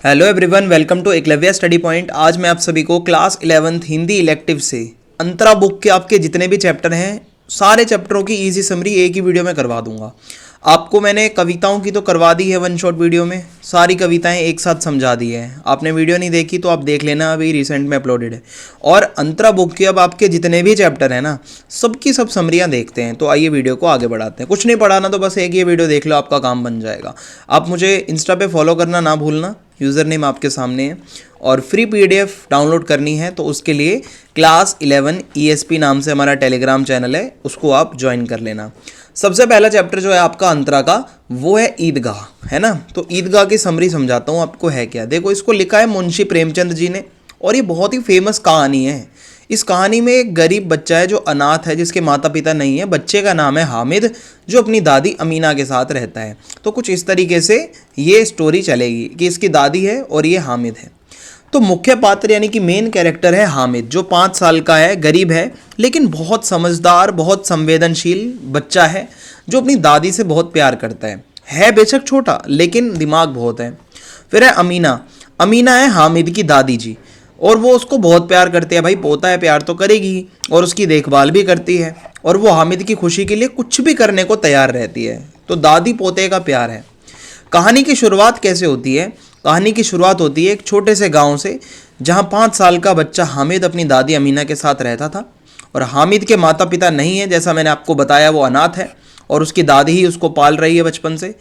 Hello everyone, welcome to Eklavya study point. आज मैं आप सभी को क्लास 11th हिंदी इलेक्टिव से अंतरा बुक के आपके जितने भी चैप्टर हैं सारे चैप्टरों की इजी समरी एक ही वीडियो में करवा दूंगा। आपको मैंने कविताओं की तो करवा दी है वन शॉट वीडियो में, सारी कविताएं एक साथ समझा दी है। आपने वीडियो नहीं देखी तो आप देख लेना, अभी रिसेंट में अपलोडेड है। और अंतरा बुक के अब आपके जितने भी चैप्टर हैं ना, सबकी सब समरियां देखते हैं। तो आइए वीडियो को आगे बढ़ाते हैं। कुछ नहीं पढ़ाना तो बस एक ये वीडियो देख लो, आपका काम बन जाएगा। आप मुझे इंस्टा पे फॉलो करना ना भूलना, यूज़र नेम आपके सामने है। और फ्री पीडीएफ डाउनलोड करनी है तो उसके लिए क्लास 11 ESP नाम से हमारा टेलीग्राम चैनल है, उसको आप ज्वाइन कर लेना। सबसे पहला चैप्टर जो है आपका अंतरा का, वो है ईदगाह, है ना। तो ईदगाह की समरी समझाता हूँ आपको है क्या। देखो, इसको लिखा है मुंशी प्रेमचंद जी ने और ये बहुत ही फेमस कहानी है। इस कहानी में एक गरीब बच्चा है जो अनाथ है, जिसके माता पिता नहीं है। बच्चे का नाम है हामिद, जो अपनी दादी अमीना के साथ रहता है। तो कुछ इस तरीके से ये स्टोरी चलेगी कि इसकी दादी है और ये हामिद है। तो मुख्य पात्र यानी कि मेन कैरेक्टर है हामिद, जो 5 साल का है, गरीब है लेकिन बहुत समझदार, बहुत संवेदनशील बच्चा है, जो अपनी दादी से बहुत प्यार करता है बेशक छोटा लेकिन दिमाग बहुत है। फिर है अमीना। अमीना है हामिद की दादी जी, और वो उसको बहुत प्यार करती है। भाई पोता है, प्यार तो करेगी ही, और उसकी देखभाल भी करती है, और वो हामिद की खुशी के लिए कुछ भी करने को तैयार रहती है। तो दादी पोते का प्यार है। कहानी की शुरुआत कैसे होती है? कहानी की शुरुआत होती है एक छोटे से गांव से, जहां 5 साल का बच्चा हामिद अपनी दादी अमीना के साथ रहता था। और हामिद के माता पिता नहीं है, जैसा मैंने आपको बताया, वो अनाथ है और उसकी दादी ही उसको पाल रही है बचपन से।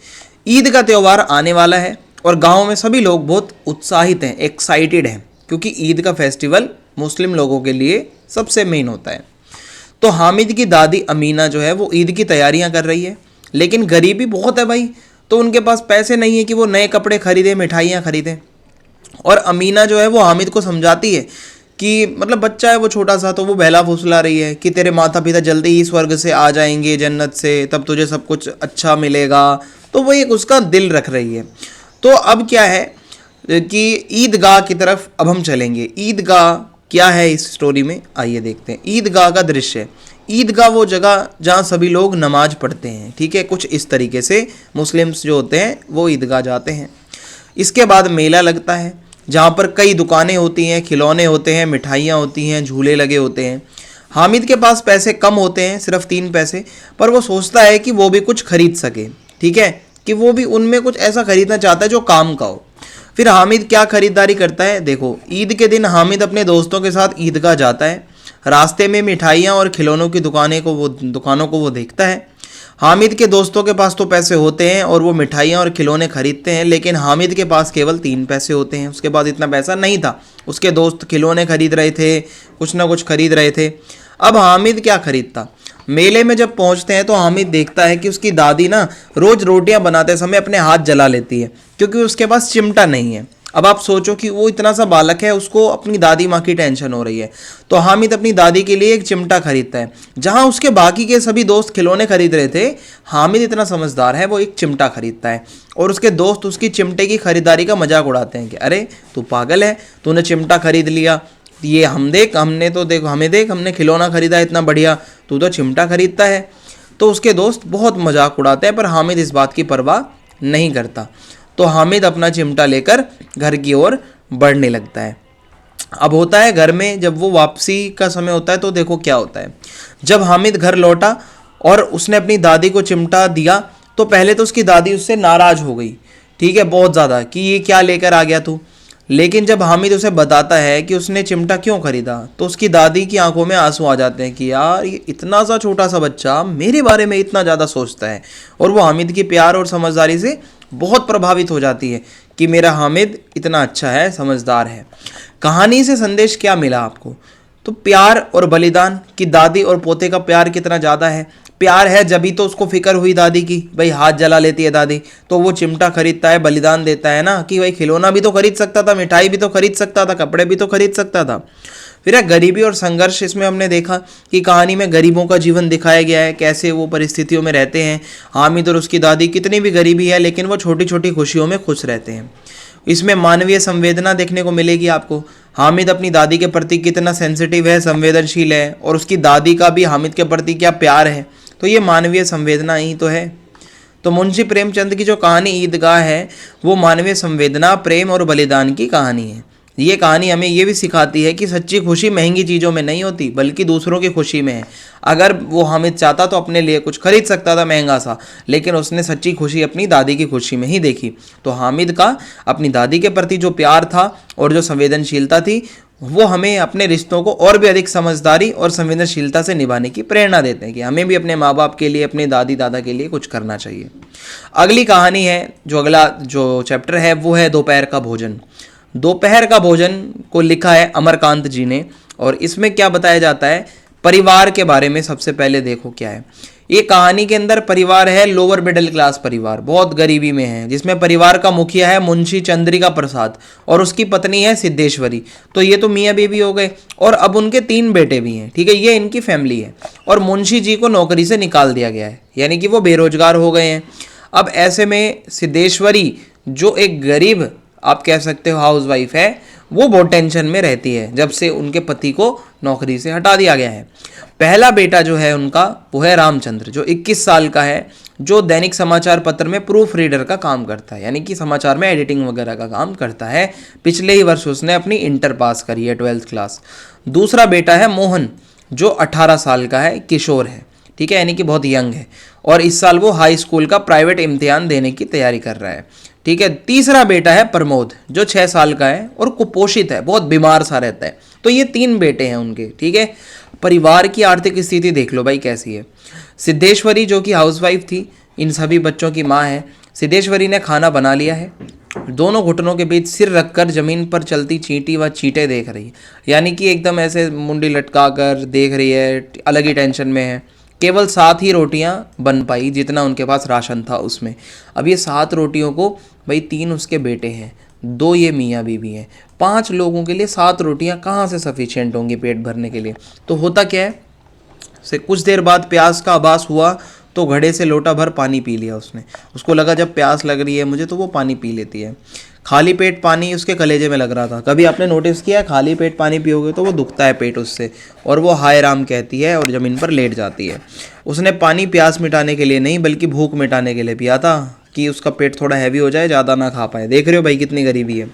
ईद का त्यौहार आने वाला है और गाँव में सभी लोग बहुत उत्साहित हैं, एक्साइटेड हैं, क्योंकि ईद का फेस्टिवल मुस्लिम लोगों के लिए सबसे मेन होता है। तो हामिद की दादी अमीना जो है वो ईद की तैयारियां कर रही है, लेकिन गरीबी बहुत है भाई। तो उनके पास पैसे नहीं है कि वो नए कपड़े खरीदें, मिठाइयाँ खरीदें। और अमीना जो है वो हामिद को समझाती है कि मतलब बच्चा है वो छोटा सा, तो वो बहला फुसला रही है कि तेरे माता पिता जल्दी ही स्वर्ग से आ जाएंगे, जन्नत से, तब तुझे सब कुछ अच्छा मिलेगा। तो वो एक उसका दिल रख रही है। तो अब क्या है कि ईदगाह की तरफ अब हम चलेंगे। ईदगाह क्या है इस स्टोरी में, आइए देखते हैं। ईदगाह का दृश्य। ईदगाह वो जगह जहाँ सभी लोग नमाज पढ़ते हैं, ठीक है। कुछ इस तरीके से मुस्लिम्स जो होते हैं वो ईदगाह जाते हैं। इसके बाद मेला लगता है, जहाँ पर कई दुकानें होती हैं, खिलौने होते हैं, मिठाइयाँ होती हैं, झूले लगे होते हैं। हामिद के पास पैसे कम होते हैं, सिर्फ 3 पैसे, पर वो सोचता है कि वो भी कुछ खरीद सके, ठीक है, कि वो भी उनमें कुछ ऐसा खरीदना चाहता है जो काम का हो। फिर हामिद क्या खरीदारी करता है, देखो। ईद के दिन हामिद अपने दोस्तों के साथ ईदगाह जाता है। रास्ते में मिठाइयाँ और खिलौनों की दुकानों को वो देखता है। हामिद के दोस्तों के पास तो पैसे होते हैं और वो मिठाइयाँ और खिलौने खरीदते हैं, लेकिन हामिद के पास केवल 3 पैसे होते हैं। उसके पास इतना पैसा नहीं था। उसके दोस्त खिलौने खरीद रहे थे, कुछ ना कुछ खरीद रहे थे। अब हामिद क्या खरीदता? मेले में जब पहुंचते हैं तो हामिद देखता है कि उसकी दादी ना रोज रोटियां बनाते समय अपने हाथ जला लेती है, क्योंकि उसके पास चिमटा नहीं है। अब आप सोचो कि वो इतना सा बालक है, उसको अपनी दादी माँ की टेंशन हो रही है। तो हामिद अपनी दादी के लिए एक चिमटा खरीदता है। जहाँ उसके बाकी के सभी दोस्त खिलौने खरीद रहे थे, हामिद इतना समझदार है, वो एक चिमटा खरीदता है। और उसके दोस्त उसकी चिमटे की खरीदारी का मजाक उड़ाते हैं कि अरे तू पागल है, तूने चिमटा खरीद लिया, ये हमने खिलौना खरीदा इतना बढ़िया, तू तो चिमटा खरीदता है। तो उसके दोस्त बहुत मजाक उड़ाते हैं, पर हामिद इस बात की परवाह नहीं करता। तो हामिद अपना चिमटा लेकर घर की ओर बढ़ने लगता है। अब होता है घर में जब वो वापसी का समय होता है, तो देखो क्या होता है। जब हामिद घर लौटा और उसने अपनी दादी को चिमटा दिया, तो पहले तो उसकी दादी उससे नाराज हो गई, ठीक है, बहुत ज़्यादा, कि ये क्या लेकर आ गया तू। लेकिन जब हामिद उसे बताता है कि उसने चिमटा क्यों खरीदा, तो उसकी दादी की आंखों में आंसू आ जाते हैं कि यार ये इतना सा छोटा सा बच्चा मेरे बारे में इतना ज़्यादा सोचता है। और वो हामिद की प्यार और समझदारी से बहुत प्रभावित हो जाती है कि मेरा हामिद इतना अच्छा है, समझदार है। कहानी से संदेश क्या मिला आपको? तो प्यार और बलिदान, कि दादी और पोते का प्यार कितना ज़्यादा है। प्यार है जभी तो उसको फिक्र हुई दादी की, भाई हाथ जला लेती है दादी, तो वो चिमटा खरीदता है, बलिदान देता है ना, कि भाई खिलौना भी तो खरीद सकता था, मिठाई भी तो खरीद सकता था, कपड़े भी तो खरीद सकता था। फिर है गरीबी और संघर्ष। इसमें हमने देखा कि कहानी में गरीबों का जीवन दिखाया गया है, कैसे वो परिस्थितियों में रहते हैं। हामिद और उसकी दादी, कितनी भी गरीबी है लेकिन वो छोटी छोटी खुशियों में खुश रहते हैं। इसमें मानवीय संवेदना देखने को मिलेगी आपको। हामिद अपनी दादी के प्रति कितना सेंसिटिव है, संवेदनशील है, और उसकी दादी का भी हामिद के प्रति क्या प्यार है। तो ये मानवीय संवेदना ही तो है। तो मुंशी प्रेमचंद की जो कहानी ईदगाह है वो मानवीय संवेदना, प्रेम और बलिदान की कहानी है। ये कहानी हमें ये भी सिखाती है कि सच्ची खुशी महंगी चीज़ों में नहीं होती बल्कि दूसरों की खुशी में है। अगर वो हामिद चाहता तो अपने लिए कुछ खरीद सकता था महंगा सा, लेकिन उसने सच्ची खुशी अपनी दादी की खुशी में ही देखी। तो हामिद का अपनी दादी के प्रति जो प्यार था और जो संवेदनशीलता थी वो हमें अपने रिश्तों को और भी अधिक समझदारी और संवेदनशीलता से निभाने की प्रेरणा देते हैं कि हमें भी अपने माँ बाप के लिए, अपने दादी दादा के लिए कुछ करना चाहिए। अगली कहानी है, जो अगला जो चैप्टर है वो है दोपहर का भोजन। दोपहर का भोजन को लिखा है अमरकांत जी ने, और इसमें क्या बताया जाता है परिवार के बारे में। सबसे पहले देखो क्या है ये कहानी के अंदर। परिवार है लोअर मिडिल क्लास परिवार, बहुत गरीबी में है, जिसमें परिवार का मुखिया है मुंशी चंद्रिका प्रसाद और उसकी पत्नी है सिद्धेश्वरी। तो ये तो मियाँ बीवी हो गए, और अब उनके 3 बेटे भी हैं, ठीक है, ये इनकी फैमिली है। और मुंशी जी को नौकरी से निकाल दिया गया है, यानी कि वो बेरोजगार हो गए हैं। अब ऐसे में सिद्धेश्वरी जो एक गरीब आप कह सकते हो हाउस वाइफ है, वो बहुत टेंशन में रहती है जब से उनके पति को नौकरी से हटा दिया गया है। पहला बेटा जो है उनका वो है रामचंद्र, जो 21 साल का है, जो दैनिक समाचार पत्र में प्रूफ रीडर का काम करता है, यानी कि समाचार में एडिटिंग वगैरह का काम करता है। पिछले ही वर्ष उसने अपनी इंटर पास करी है, 12th क्लास। दूसरा बेटा है मोहन, जो 18 साल का है, किशोर है, ठीक है, यानी कि बहुत यंग है, और इस साल वो हाई स्कूल का प्राइवेट इम्तिहान देने की तैयारी कर रहा है, ठीक है। तीसरा बेटा है प्रमोद, जो 6 साल का है और कुपोषित है, बहुत बीमार सा रहता है। तो ये 3 बेटे हैं उनके, ठीक है। परिवार की आर्थिक स्थिति देख लो भाई कैसी है। सिद्धेश्वरी जो कि हाउसवाइफ थी, इन सभी बच्चों की माँ है। सिद्धेश्वरी ने खाना बना लिया है, दोनों घुटनों के बीच सिर रखकर जमीन पर चलती चींटी व चींटे देख रही है, यानी कि एकदम ऐसे मुंडी लटका कर देख रही है, अलग ही टेंशन में है। केवल 7 ही रोटियां बन पाई जितना उनके पास राशन था उसमें। अब ये 7 रोटियों को भाई 3 उसके बेटे हैं, 2 ये मियाँ बीवी हैं, 5 लोगों के लिए 7 रोटियां कहाँ से सफिशिएंट होंगी पेट भरने के लिए। तो होता क्या है, से कुछ देर बाद प्यास का आभास हुआ तो घड़े से लोटा भर पानी पी लिया उसने। उसको लगा जब प्यास लग रही है मुझे तो वो पानी पी लेती है। खाली पेट पानी उसके कलेजे में लग रहा था। कभी आपने नोटिस किया खाली पेट पानी पियोगे तो वो दुखता है पेट उससे, और वो हाय राम कहती है और ज़मीन पर लेट जाती है। उसने पानी प्यास मिटाने के लिए नहीं बल्कि भूख मिटाने के लिए पिया था, कि उसका पेट थोड़ा हैवी हो जाए, ज़्यादा ना खा पाए। देख रहे हो भाई कितनी गरीबी है।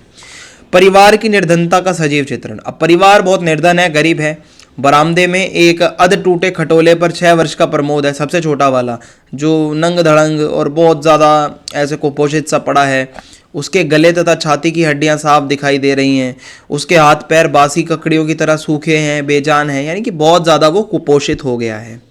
परिवार की निर्धनता का सजीव चित्रण। अब परिवार बहुत निर्धन है, गरीब है। बरामदे में एक अध टूटे खटोले पर 6 वर्ष का प्रमोद है, सबसे छोटा वाला, जो नंग धड़ंग और बहुत ज़्यादा ऐसे कुपोषित सा पड़ा है। उसके गले तथा छाती की हड्डियां साफ दिखाई दे रही हैं। उसके हाथ पैर बासी ककड़ियों की तरह सूखे हैं, बेजान हैं, यानी कि बहुत ज़्यादा वो कुपोषित हो गया है।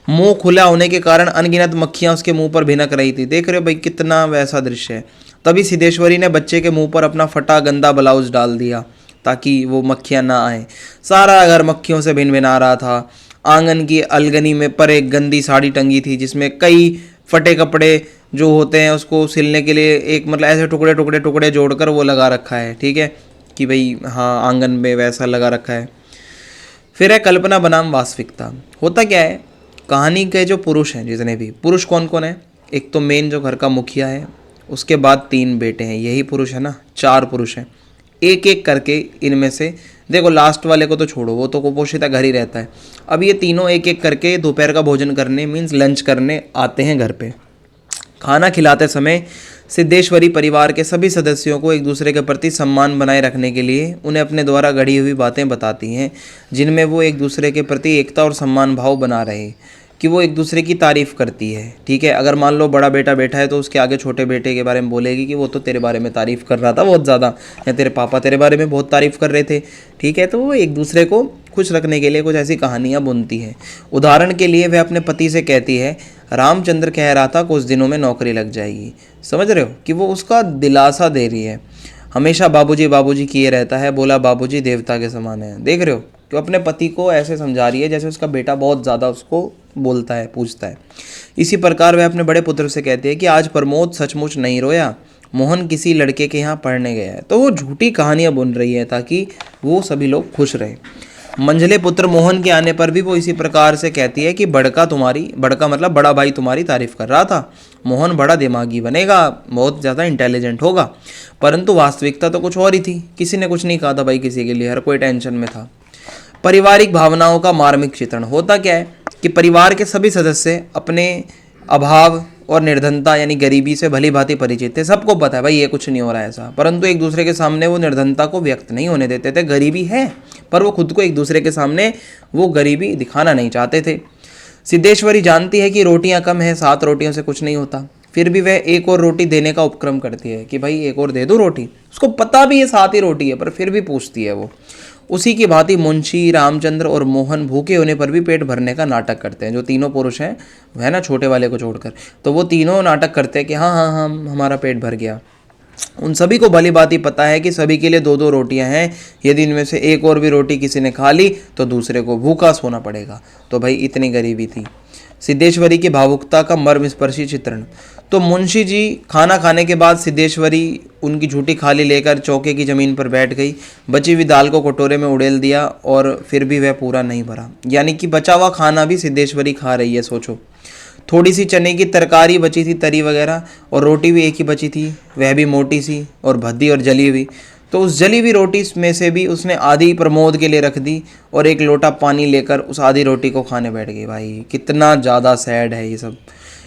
मुंह खुला होने के कारण अनगिनत मक्खियां उसके मुंह पर भिनक रही थी। देख रहे हो भाई कितना वैसा दृश्य है। तभी सिद्धेश्वरी ने बच्चे के मुंह पर अपना फटा गंदा ब्लाउज डाल दिया ताकि वो मक्खियां ना आए। सारा घर मक्खियों से भिन भिना रहा था। आंगन की अलगनी में पर एक गंदी साड़ी टंगी थी जिसमें कई फटे कपड़े जो होते हैं उसको सिलने के लिए एक मतलब ऐसे टुकड़े टुकड़े टुकड़े जोड़कर वो लगा रखा है, ठीक है, कि भाई हाँ आंगन में वैसा लगा रखा है। फिर है कल्पना बनाम वास्तविकता। होता क्या है, कहानी के जो पुरुष हैं, जितने भी पुरुष कौन कौन है, एक तो मेन जो घर का मुखिया है, उसके बाद 3 बेटे हैं, यही पुरुष है ना, 4 पुरुष हैं। एक एक करके इनमें से देखो, लास्ट वाले को तो छोड़ो, वो तो कुपोषित घर ही रहता है। अब ये तीनों एक एक करके दोपहर का भोजन करने मीन्स लंच करने आते हैं घर पे। खाना खिलाते समय सिद्धेश्वरी परिवार के सभी सदस्यों को एक दूसरे के प्रति सम्मान बनाए रखने के लिए उन्हें अपने द्वारा गढ़ी हुई बातें बताती हैं, जिनमें वो एक दूसरे के प्रति एकता और सम्मान भाव बना रहे, कि वो एक दूसरे की तारीफ़ करती है, ठीक है। अगर मान लो बड़ा बेटा बैठा है तो उसके आगे छोटे बेटे के बारे में बोलेगी कि वो तो तेरे बारे में तारीफ़ कर रहा था बहुत ज़्यादा, या तेरे पापा तेरे बारे में बहुत तारीफ़ कर रहे थे, ठीक है। तो वो एक दूसरे को खुश रखने के लिए कुछ ऐसी कहानियाँ बुनती हैं। उदाहरण के लिए वह अपने पति से कहती है, रामचंद्र कह रहा था कुछ दिनों में नौकरी लग जाएगी। समझ रहे हो कि वो उसका दिलासा दे रही है। हमेशा बाबूजी बाबूजी किए रहता है, बोला बाबूजी देवता के समान है। देख रहे हो कि अपने पति को ऐसे समझा रही है जैसे उसका बेटा बहुत ज़्यादा उसको बोलता है, पूछता है। इसी प्रकार वह अपने बड़े पुत्र से कहती है कि आज प्रमोद सचमुच नहीं रोया, मोहन किसी लड़के के यहाँ पढ़ने गया है। तो वो झूठी कहानियाँ बुन रही है ताकि वो सभी लोग खुश रहे। मंझले पुत्र मोहन के आने पर भी वो इसी प्रकार से कहती है कि बड़का मतलब बड़ा भाई तुम्हारी तारीफ कर रहा था, मोहन बड़ा दिमागी बनेगा, बहुत ज़्यादा इंटेलिजेंट होगा। परंतु वास्तविकता तो कुछ और ही थी। किसी ने कुछ नहीं कहा था भाई किसी के लिए, हर कोई टेंशन में था। पारिवारिक भावनाओं का मार्मिक चित्रण। होता क्या है कि परिवार के सभी सदस्य अपने अभाव और निर्धनता यानी गरीबी से भली भांति परिचित थे। सबको पता है भाई ये कुछ नहीं हो रहा है ऐसा, परंतु एक दूसरे के सामने वो निर्धनता को व्यक्त नहीं होने देते थे। गरीबी है पर वो खुद को एक दूसरे के सामने वो गरीबी दिखाना नहीं चाहते थे। सिद्धेश्वरी जानती है कि रोटियां कम है, 7 रोटियों से कुछ नहीं होता, फिर भी वह एक और रोटी देने का उपक्रम करती है कि भाई एक और दे दो रोटी। उसको पता भी है 7 ही रोटी है पर फिर भी पूछती है वो। उसी की भांति मुंशी, रामचंद्र और मोहन भूखे होने पर भी पेट भरने का नाटक करते हैं। जो तीनों पुरुष हैं वह ना छोटे वाले को छोड़कर, तो वो तीनों नाटक करते हैं कि हाँ हाँ हाँ हमारा पेट भर गया। उन सभी को भली बात ही पता है कि सभी के लिए 2-2 रोटियां हैं। यदि इनमें से एक और भी रोटी किसी ने खा ली तो दूसरे को भूखा सोना पड़ेगा। तो भाई इतनी गरीबी थी। सिद्धेश्वरी की भावुकता का मर्मस्पर्शी चित्रण। तो मुंशी जी खाना खाने के बाद सिद्धेश्वरी उनकी झूठी खाली लेकर चौके की ज़मीन पर बैठ गई। बची हुई दाल को कटोरे में उड़ेल दिया और फिर भी वह पूरा नहीं भरा। यानी कि बचा हुआ खाना भी सिद्धेश्वरी खा रही है, सोचो। थोड़ी सी चने की तरकारी बची थी, तरी वगैरह, और रोटी भी एक ही बची थी, वह भी मोटी सी और भद्दी और जली हुई। तो उस जली हुई रोटी में से भी उसने आधी प्रमोद के लिए रख दी और एक लोटा पानी लेकर उस आधी रोटी को खाने बैठ गई। भाई कितना ज़्यादा सैड है ये सब।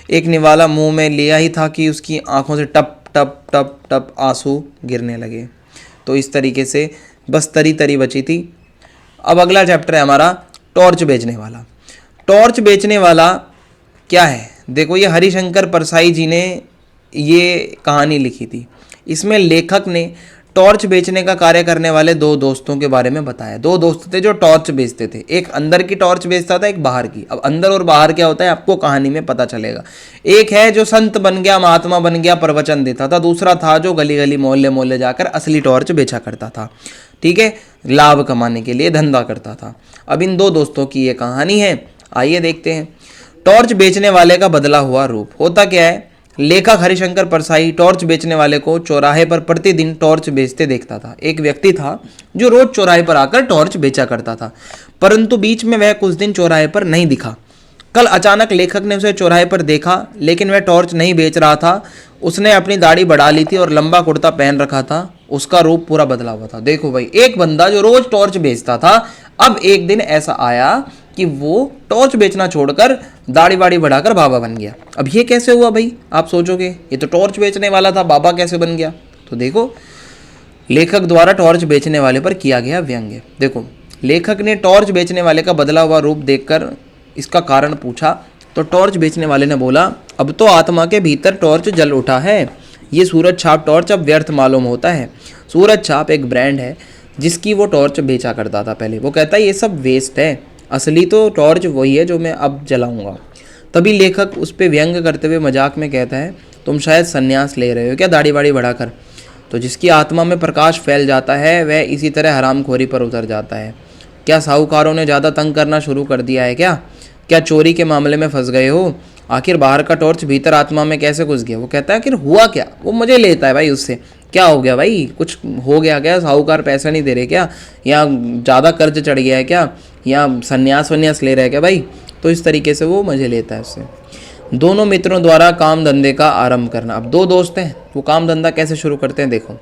एक निवाला मुंह में लिया ही था कि उसकी आंखों से टप टप टप टप आंसू गिरने लगे। तो इस तरीके से बस तरी तरी बची थी। अब अगला चैप्टर है हमारा टॉर्च बेचने वाला। टॉर्च बेचने वाला क्या है? देखो ये हरिशंकर परसाई जी ने ये कहानी लिखी थी। इसमें लेखक ने टॉर्च बेचने का कार्य करने वाले 2 दोस्तों के बारे में बताया। 2 दोस्त थे जो टॉर्च बेचते थे। एक अंदर की टॉर्च बेचता था, एक बाहर की। अब अंदर और बाहर क्या होता है आपको कहानी में पता चलेगा। एक है जो संत बन गया, महात्मा बन गया, प्रवचन देता था। दूसरा था जो गली गली मोहल्ले मोहल्ले जाकर असली टॉर्च बेचा करता था। ठीक है, लाभ कमाने के लिए धंधा करता था। अब इन 2 दोस्तों की ये कहानी है, आइए देखते हैं। टॉर्च बेचने वाले का बदला हुआ रूप। होता क्या है, लेखक हरिशंकर परसाई टॉर्च बेचने वाले को चौराहे पर प्रतिदिन टॉर्च बेचते देखता था। एक व्यक्ति था जो रोज चौराहे पर आकर टॉर्च बेचा करता था, परंतु बीच में वह कुछ दिन चौराहे पर नहीं दिखा। कल अचानक लेखक ने उसे चौराहे पर देखा, लेकिन वह टॉर्च नहीं बेच रहा था। उसने अपनी दाढ़ी बढ़ा ली थी और लंबा कुर्ता पहन रखा था। उसका रूप पूरा बदला हुआ था। देखो भाई, एक बंदा जो रोज टॉर्च बेचता था, अब एक दिन ऐसा आया कि वो टॉर्च बेचना छोड़कर दाढ़ी वाड़ी बढ़ाकर बाबा बन गया। अब ये कैसे हुआ भाई? आप सोचोगे ये तो टॉर्च बेचने वाला था, बाबा कैसे बन गया? तो देखो लेखक द्वारा टॉर्च बेचने वाले पर किया गया व्यंग्य। देखो लेखक ने टॉर्च बेचने वाले का बदला हुआ रूप देखकर इसका कारण पूछा, तो टॉर्च बेचने वाले ने बोला, अब तो आत्मा के भीतर टॉर्च जल उठा है। ये सूरज छाप टॉर्च अब व्यर्थ मालूम होता है। सूरज छाप एक ब्रांड है जिसकी वो टॉर्च बेचा करता था पहले। वो कहता है ये सब वेस्ट है, असली तो टॉर्च वही है जो मैं अब जलाऊंगा। तभी लेखक उस पर व्यंग करते हुए मजाक में कहता है, तुम शायद संन्यास ले रहे हो क्या दाढ़ी वाड़ी बढ़ाकर? तो जिसकी आत्मा में प्रकाश फैल जाता है वह इसी तरह हरामखोरी पर उतर जाता है। क्या साहूकारों ने ज़्यादा तंग करना शुरू कर दिया है क्या? क्या चोरी के मामले में फंस गए हो? आखिर बाहर का टॉर्च भीतर आत्मा में कैसे घुस गया? वो कहता है आखिर हुआ क्या? वो मुझे लेता है भाई उससे। क्या हो गया भाई? कुछ हो गया क्या? साहूकार पैसा नहीं दे रहे क्या? या ज़्यादा कर्ज चढ़ गया है क्या? या संन्यास वन्यास ले रहे हैं क्या भाई? तो इस तरीके से वो मज़े लेता है उससे। दोनों मित्रों द्वारा काम धंधे का आरंभ करना। अब 2 दोस्त हैं, वो काम धंधा कैसे शुरू करते हैं देखो।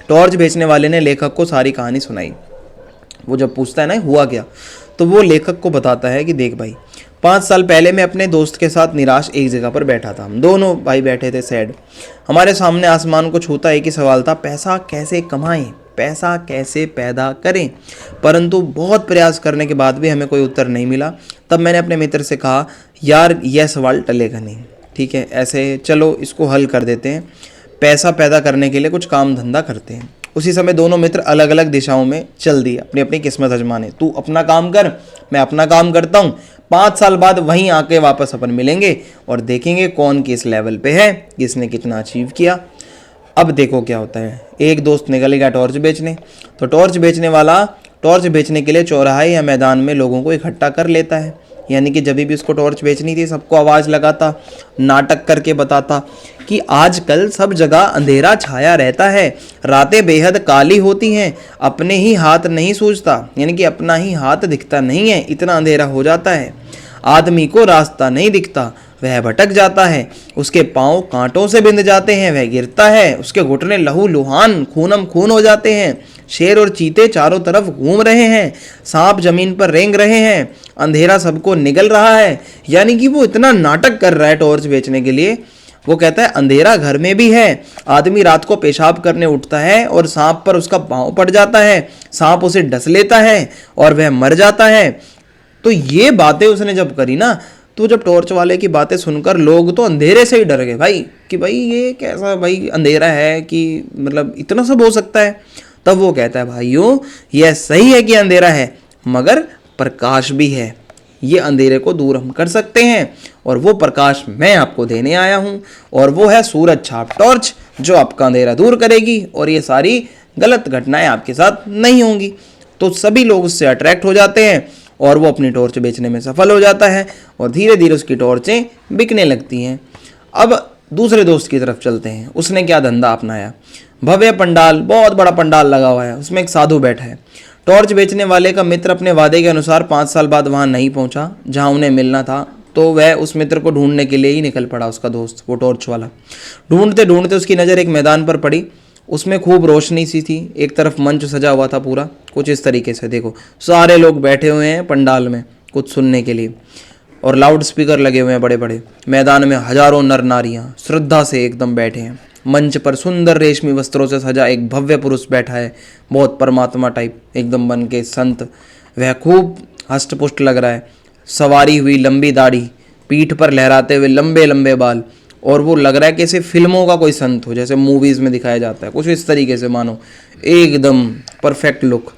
टॉर्च बेचने वाले ने लेखक को सारी कहानी सुनाई। वो जब पूछता है ना हुआ क्या, तो वो लेखक को बताता है कि देख भाई, 5 साल पहले मैं अपने दोस्त के साथ निराश एक जगह पर बैठा था। हम दोनों भाई बैठे थे सैड। हमारे सामने आसमान को छूता एक ही सवाल था, पैसा कैसे कमाएं, पैसा कैसे पैदा करें। परंतु बहुत प्रयास करने के बाद भी हमें कोई उत्तर नहीं मिला। तब मैंने अपने मित्र से कहा, यार यह सवाल टलेगा नहीं, ठीक है, ऐसे चलो इसको हल कर देते हैं, पैसा पैदा करने के लिए कुछ काम धंधा करते हैं। उसी समय दोनों मित्र अलग अलग दिशाओं में चल दिए अपनी अपनी किस्मत आजमाने। तू अपना काम कर, मैं अपना काम करता हूँ। 5 साल बाद वहीं आके वापस अपन मिलेंगे और देखेंगे कौन किस लेवल पे है, किसने कितना अचीव किया। अब देखो क्या होता है। एक दोस्त निकल गया टॉर्च बेचने। तो टॉर्च बेचने वाला टॉर्च बेचने के लिए चौराहे या मैदान में लोगों को इकट्ठा कर लेता है। यानी कि जब भी उसको टॉर्च बेचनी थी सबको आवाज़ लगाता, नाटक करके बताता कि आजकल सब जगह अंधेरा छाया रहता है, रातें बेहद काली होती हैं, अपने ही हाथ नहीं सूझता, यानी कि अपना ही हाथ दिखता नहीं है, इतना अंधेरा हो जाता है। आदमी को रास्ता नहीं दिखता, वह भटक जाता है, उसके पांव कांटों से बिंध जाते हैं, वह गिरता है, उसके घुटने लहू लुहान खूनम खून हो जाते हैं। शेर और चीते चारों तरफ घूम रहे हैं, सांप जमीन पर रेंग रहे हैं, अंधेरा सबको निगल रहा है, यानी कि वो इतना नाटक कर रहा है टॉर्च बेचने के लिए। वो कहता है अंधेरा घर में भी है, आदमी रात को पेशाब करने उठता है और सांप पर उसका पाँव पड़ जाता है, सांप उसे डस लेता है और वह मर जाता है। तो ये बातें उसने जब करी ना, तो जब टॉर्च वाले की बातें सुनकर लोग तो अंधेरे से ही डर गए भाई, कि भाई ये कैसा भाई अंधेरा है कि मतलब इतना सब हो सकता है। तब वो कहता है भाइयों यह सही है कि अंधेरा है, मगर प्रकाश भी है, ये अंधेरे को दूर हम कर सकते हैं, और वो प्रकाश मैं आपको देने आया हूँ, और वो है सूरज छाप टॉर्च, जो आपका अंधेरा दूर करेगी और ये सारी गलत घटनाएं आपके साथ नहीं होंगी। तो सभी लोग उससे अट्रैक्ट हो जाते हैं और वो अपनी टॉर्च बेचने में सफल हो जाता है, और धीरे धीरे उसकी टॉर्चें बिकने लगती हैं। अब दूसरे दोस्त की तरफ चलते हैं। उसने क्या धंधा अपनाया, भव्य पंडाल, बहुत बड़ा पंडाल लगा हुआ है, उसमें एक साधु बैठा है। टॉर्च बेचने वाले का मित्र अपने वादे के अनुसार 5 साल बाद वहां नहीं पहुंचा जहां उन्हें मिलना था, तो वह उस मित्र को ढूंढने के लिए ही निकल पड़ा। उसका दोस्त वो टॉर्च वाला ढूंढते ढूंढते उसकी नज़र एक मैदान पर पड़ी। उसमें खूब रोशनी सी थी, एक तरफ मंच सजा हुआ था पूरा, कुछ इस तरीके से, देखो सारे लोग बैठे हुए हैं पंडाल में कुछ सुनने के लिए, और लाउड स्पीकर लगे हुए हैं बड़े बड़े। मैदान में हजारों नर नारियां श्रद्धा से एकदम बैठे हैं। मंच पर सुंदर रेशमी वस्त्रों से सजा एक भव्य पुरुष बैठा है, बहुत परमात्मा टाइप एकदम बन के संत। वह खूब हष्टपुष्ट लग रहा है, सवारी हुई लंबी दाढ़ी, पीठ पर लहराते हुए लंबे लंबे बाल, और वो लग रहा है कि ऐसे फिल्मों का कोई संत हो, जैसे मूवीज में दिखाया जाता है, कुछ इस तरीके से मानो, एकदम परफेक्ट लुक।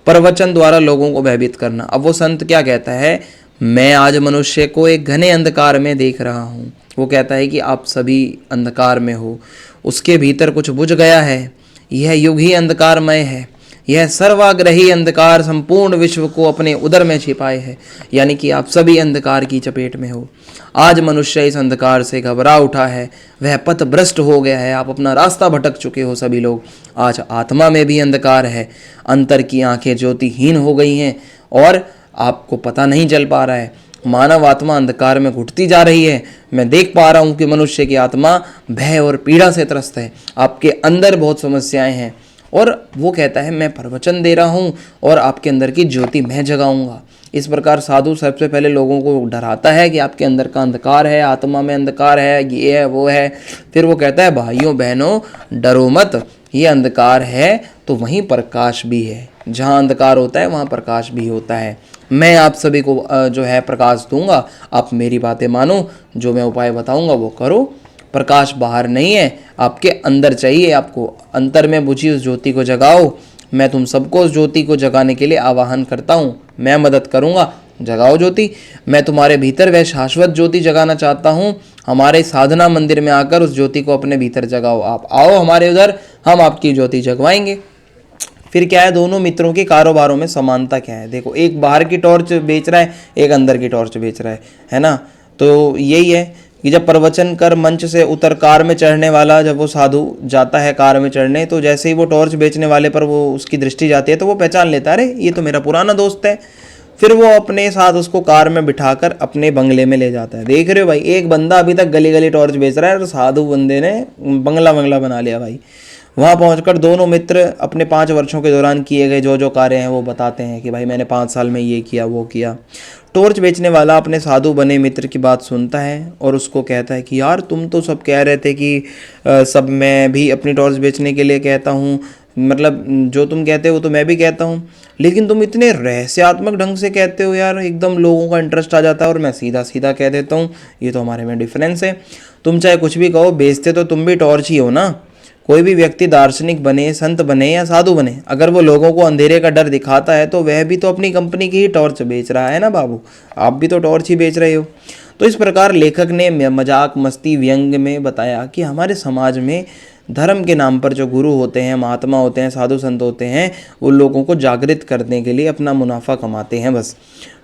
प्रवचन द्वारा लोगों को भयभीत करना। अब वो संत क्या कहता है, मैं आज मनुष्य को एक घने अंधकार में देख रहा हूँ। वो कहता है कि आप सभी अंधकार में हो, उसके भीतर कुछ बुझ गया है, यह युग ही अंधकारमय है, यह सर्वाग्रही अंधकार संपूर्ण विश्व को अपने उदर में छिपाए है, यानी कि आप सभी अंधकार की चपेट में हो। आज मनुष्य इस अंधकार से घबरा उठा है, वह पथ भ्रष्ट हो गया है, आप अपना रास्ता भटक चुके हो सभी लोग। आज आत्मा में भी अंधकार है, अंतर की आंखें ज्योतिहीन हो गई हैं और आपको पता नहीं चल पा रहा है। मानव आत्मा अंधकार में घुटती जा रही है। मैं देख पा रहा हूँ कि मनुष्य की आत्मा भय और पीड़ा से त्रस्त है, आपके अंदर बहुत समस्याएं हैं। और वो कहता है मैं प्रवचन दे रहा हूँ और आपके अंदर की ज्योति मैं जगाऊंगा। इस प्रकार साधु सबसे पहले लोगों को डराता है कि आपके अंदर का अंधकार है, आत्मा में अंधकार है, ये है वो है। फिर वो कहता है भाइयों बहनों डरो मत, ये अंधकार है तो वहीं प्रकाश भी है, जहाँ अंधकार होता है वहाँ प्रकाश भी होता है। मैं आप सभी को जो है प्रकाश दूंगा, आप मेरी बातें मानो, जो मैं उपाय बताऊंगा वो करो। प्रकाश बाहर नहीं है, आपके अंदर चाहिए, आपको अंतर में बुझी उस ज्योति को जगाओ। मैं तुम सबको उस ज्योति को जगाने के लिए आवाहन करता हूँ, मैं मदद करूँगा, जगाओ ज्योति। मैं तुम्हारे भीतर वह शाश्वत ज्योति जगाना चाहता हूँ, हमारे साधना मंदिर में आकर उस ज्योति को अपने भीतर जगाओ। आप आओ हमारे उधर, हम आपकी ज्योति जगवाएंगे। फिर क्या है, दोनों मित्रों के कारोबारों में समानता क्या है, देखो एक बाहर की टॉर्च बेच रहा है, एक अंदर की टॉर्च बेच रहा है ना। तो यही है कि जब प्रवचन कर मंच से उतर कार में चढ़ने वाला, जब वो साधु जाता है कार में चढ़ने, तो जैसे ही वो टॉर्च बेचने वाले पर वो उसकी दृष्टि जाती है तो वो पहचान लेता है, अरे ये तो मेरा पुराना दोस्त है। फिर वो अपने साथ उसको कार में बिठाकर अपने बंगले में ले जाता है। देख रहे हो भाई, एक बंदा अभी तक गली गली टॉर्च बेच रहा है और साधु बंदे ने बंगला बना लिया भाई। वहाँ पहुंचकर दोनों मित्र अपने 5 वर्षों के दौरान किए गए जो कार्य हैं वो बताते हैं कि भाई मैंने 5 साल में ये किया वो किया। टॉर्च बेचने वाला अपने साधु बने मित्र की बात सुनता है और उसको कहता है कि यार तुम तो सब कह रहे थे कि सब मैं भी अपनी टॉर्च बेचने के लिए कहता हूँ, मतलब जो तुम कहते हो तो मैं भी कहता हूँ, लेकिन तुम इतने रहस्यात्मक ढंग से कहते हो यार, एकदम लोगों का इंटरेस्ट आ जाता है और मैं सीधा सीधा कह देता हूँ। ये तो हमारे में डिफरेंस है। तुम चाहे कुछ भी कहो, बेचते तो तुम भी टॉर्च ही हो ना। कोई भी व्यक्ति दार्शनिक बने, संत बने या साधु बने, अगर वो लोगों को अंधेरे का डर दिखाता है तो वह भी तो अपनी कंपनी की ही टॉर्च बेच रहा है ना बाबू, आप भी तो टॉर्च ही बेच रहे हो। तो इस प्रकार लेखक ने मजाक मस्ती व्यंग में बताया कि हमारे समाज में धर्म के नाम पर जो गुरु होते हैं, महात्मा होते हैं, साधु संत होते हैं, वो लोगों को जागृत करने के लिए अपना मुनाफा कमाते हैं बस।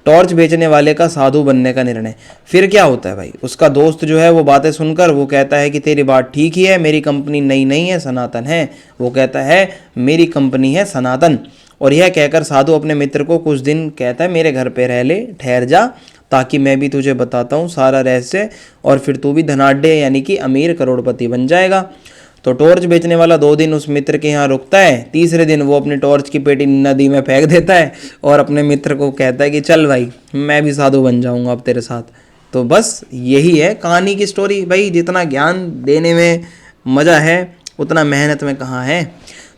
टॉर्च बेचने वाले का साधु बनने का निर्णय। फिर क्या होता है भाई, उसका दोस्त जो है वो बातें सुनकर वो कहता है कि तेरी बात ठीक ही है, मेरी कंपनी नई नहीं है, सनातन है। वो कहता है मेरी कंपनी है सनातन। और यह कहकर साधु अपने मित्र को कुछ दिन कहता है मेरे घर पे रह ले, ठहर जा, ताकि मैं भी तुझे बताता हूँ सारा रहस्य, और फिर तू भी धनाढ़ यानी कि अमीर करोड़पति बन जाएगा। तो टॉर्च बेचने वाला 2 दिन उस मित्र के यहाँ रुकता है, तीसरे दिन वो अपनी टॉर्च की पेटी नदी में फेंक देता है और अपने मित्र को कहता है कि चल भाई मैं भी साधु बन जाऊंगा अब तेरे साथ। तो बस यही है कहानी की स्टोरी भाई। जितना ज्ञान देने में मज़ा है उतना मेहनत में कहाँ है।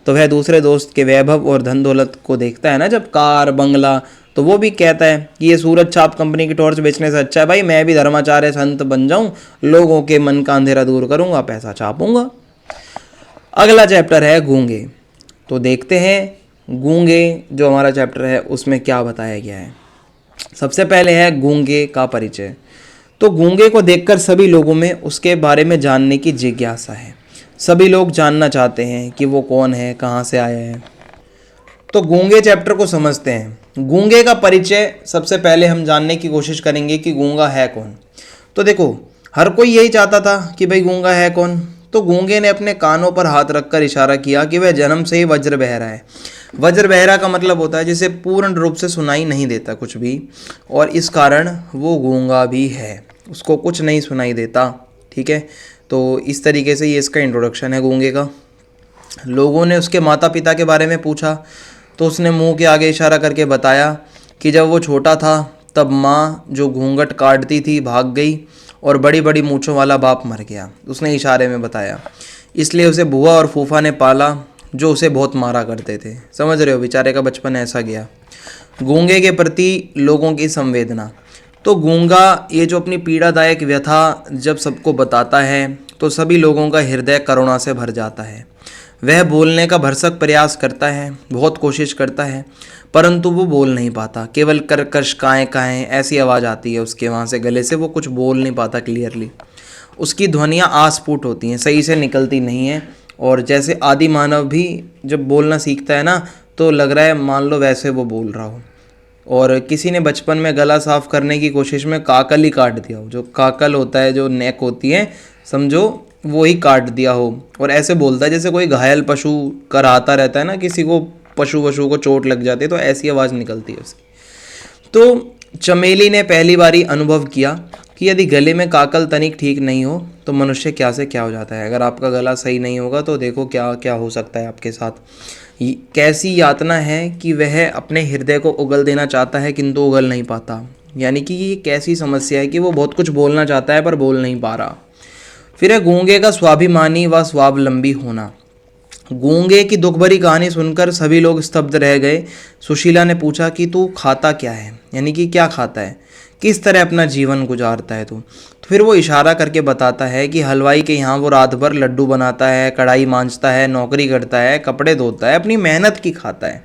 तो वह दूसरे दोस्त के वैभव और धन दौलत को देखता है ना, जब कार बंगला, तो वो भी कहता है कि ये सूरज छाप कंपनी की टॉर्च बेचने से अच्छा है भाई मैं भी धर्माचार्य संत बन जाऊं, लोगों के मन का अंधेरा दूर करूंगा, पैसा छापूंगा। अगला चैप्टर है गूंगे। तो देखते हैं गूंगे जो हमारा चैप्टर है उसमें क्या बताया गया है। सबसे पहले है गूंगे का परिचय। तो गूंगे को देखकर सभी लोगों में उसके बारे में जानने की जिज्ञासा है। सभी लोग जानना चाहते हैं कि वो कौन है, कहाँ से आया है। तो गूंगे चैप्टर को समझते हैं। गूंगे का परिचय सबसे पहले हम जानने की कोशिश करेंगे कि गूंगा है कौन। तो देखो हर कोई यही चाहता था कि भाई गूंगा है कौन। तो गूंगे ने अपने कानों पर हाथ रखकर इशारा किया कि वह जन्म से ही वज्र बहरा है। वज्र बहरा का मतलब होता है जिसे पूर्ण रूप से सुनाई नहीं देता कुछ भी, और इस कारण वो गूंगा भी है, उसको कुछ नहीं सुनाई देता। ठीक है, तो इस तरीके से ये इसका इंट्रोडक्शन है गूंगे का। लोगों ने उसके माता पिता के बारे में पूछा तो उसने मुंह के आगे इशारा करके बताया कि जब वो छोटा था तब माँ जो घूंघट काटती थी भाग गई और बड़ी बड़ी मूँछों वाला बाप मर गया। उसने इशारे में बताया, इसलिए उसे बुआ और फूफा ने पाला जो उसे बहुत मारा करते थे। समझ रहे हो, बेचारे का बचपन ऐसा गया। गूंगे के प्रति लोगों की संवेदना। तो गूंगा ये जो अपनी पीड़ादायक व्यथा जब सबको बताता है तो सभी लोगों का हृदय करुणा से भर जाता है। वह बोलने का भरसक प्रयास करता है, बहुत कोशिश करता है, परंतु वो बोल नहीं पाता। केवल कर्कश काएँ काएँ ऐसी आवाज़ आती है उसके वहाँ से गले से, वो कुछ बोल नहीं पाता क्लियरली। उसकी ध्वनियाँ आस्फूट होती हैं, सही से निकलती नहीं हैं। और जैसे आदि मानव भी जब बोलना सीखता है ना तो लग रहा है मान लो वैसे वो बोल रहा हो। और किसी ने बचपन में गला साफ करने की कोशिश में काकल ही काट दिया हो। जो काकल होता है, जो नेक होती है, समझो वो ही काट दिया हो। और ऐसे बोलता है जैसे कोई घायल पशु कराता रहता है ना, किसी को पशु वशु को चोट लग जाती है तो ऐसी आवाज़ निकलती है उसकी। तो चमेली ने पहली बारी अनुभव किया कि यदि गले में काकल तनिक ठीक नहीं हो तो मनुष्य क्या से क्या हो जाता है। अगर आपका गला सही नहीं होगा तो देखो क्या क्या हो सकता है आपके साथ। कैसी यातना है कि वह अपने हृदय को उगल देना चाहता है किंतु उगल नहीं पाता। यानी कि ये कैसी समस्या है कि वो बहुत कुछ बोलना चाहता है पर बोल नहीं पा रहा। फिर है गूंगे का स्वाभिमानी व स्वावलंबी होना। गूंगे की दुख भरी कहानी सुनकर सभी लोग स्तब्ध रह गए। सुशीला ने पूछा कि तू खाता क्या है, यानी कि क्या खाता है, किस तरह अपना जीवन गुजारता है तू। तो फिर वो इशारा करके बताता है कि हलवाई के यहाँ वो रात भर लड्डू बनाता है, कढ़ाई मांजता है, नौकरी करता है, कपड़े धोता है, अपनी मेहनत की खाता है।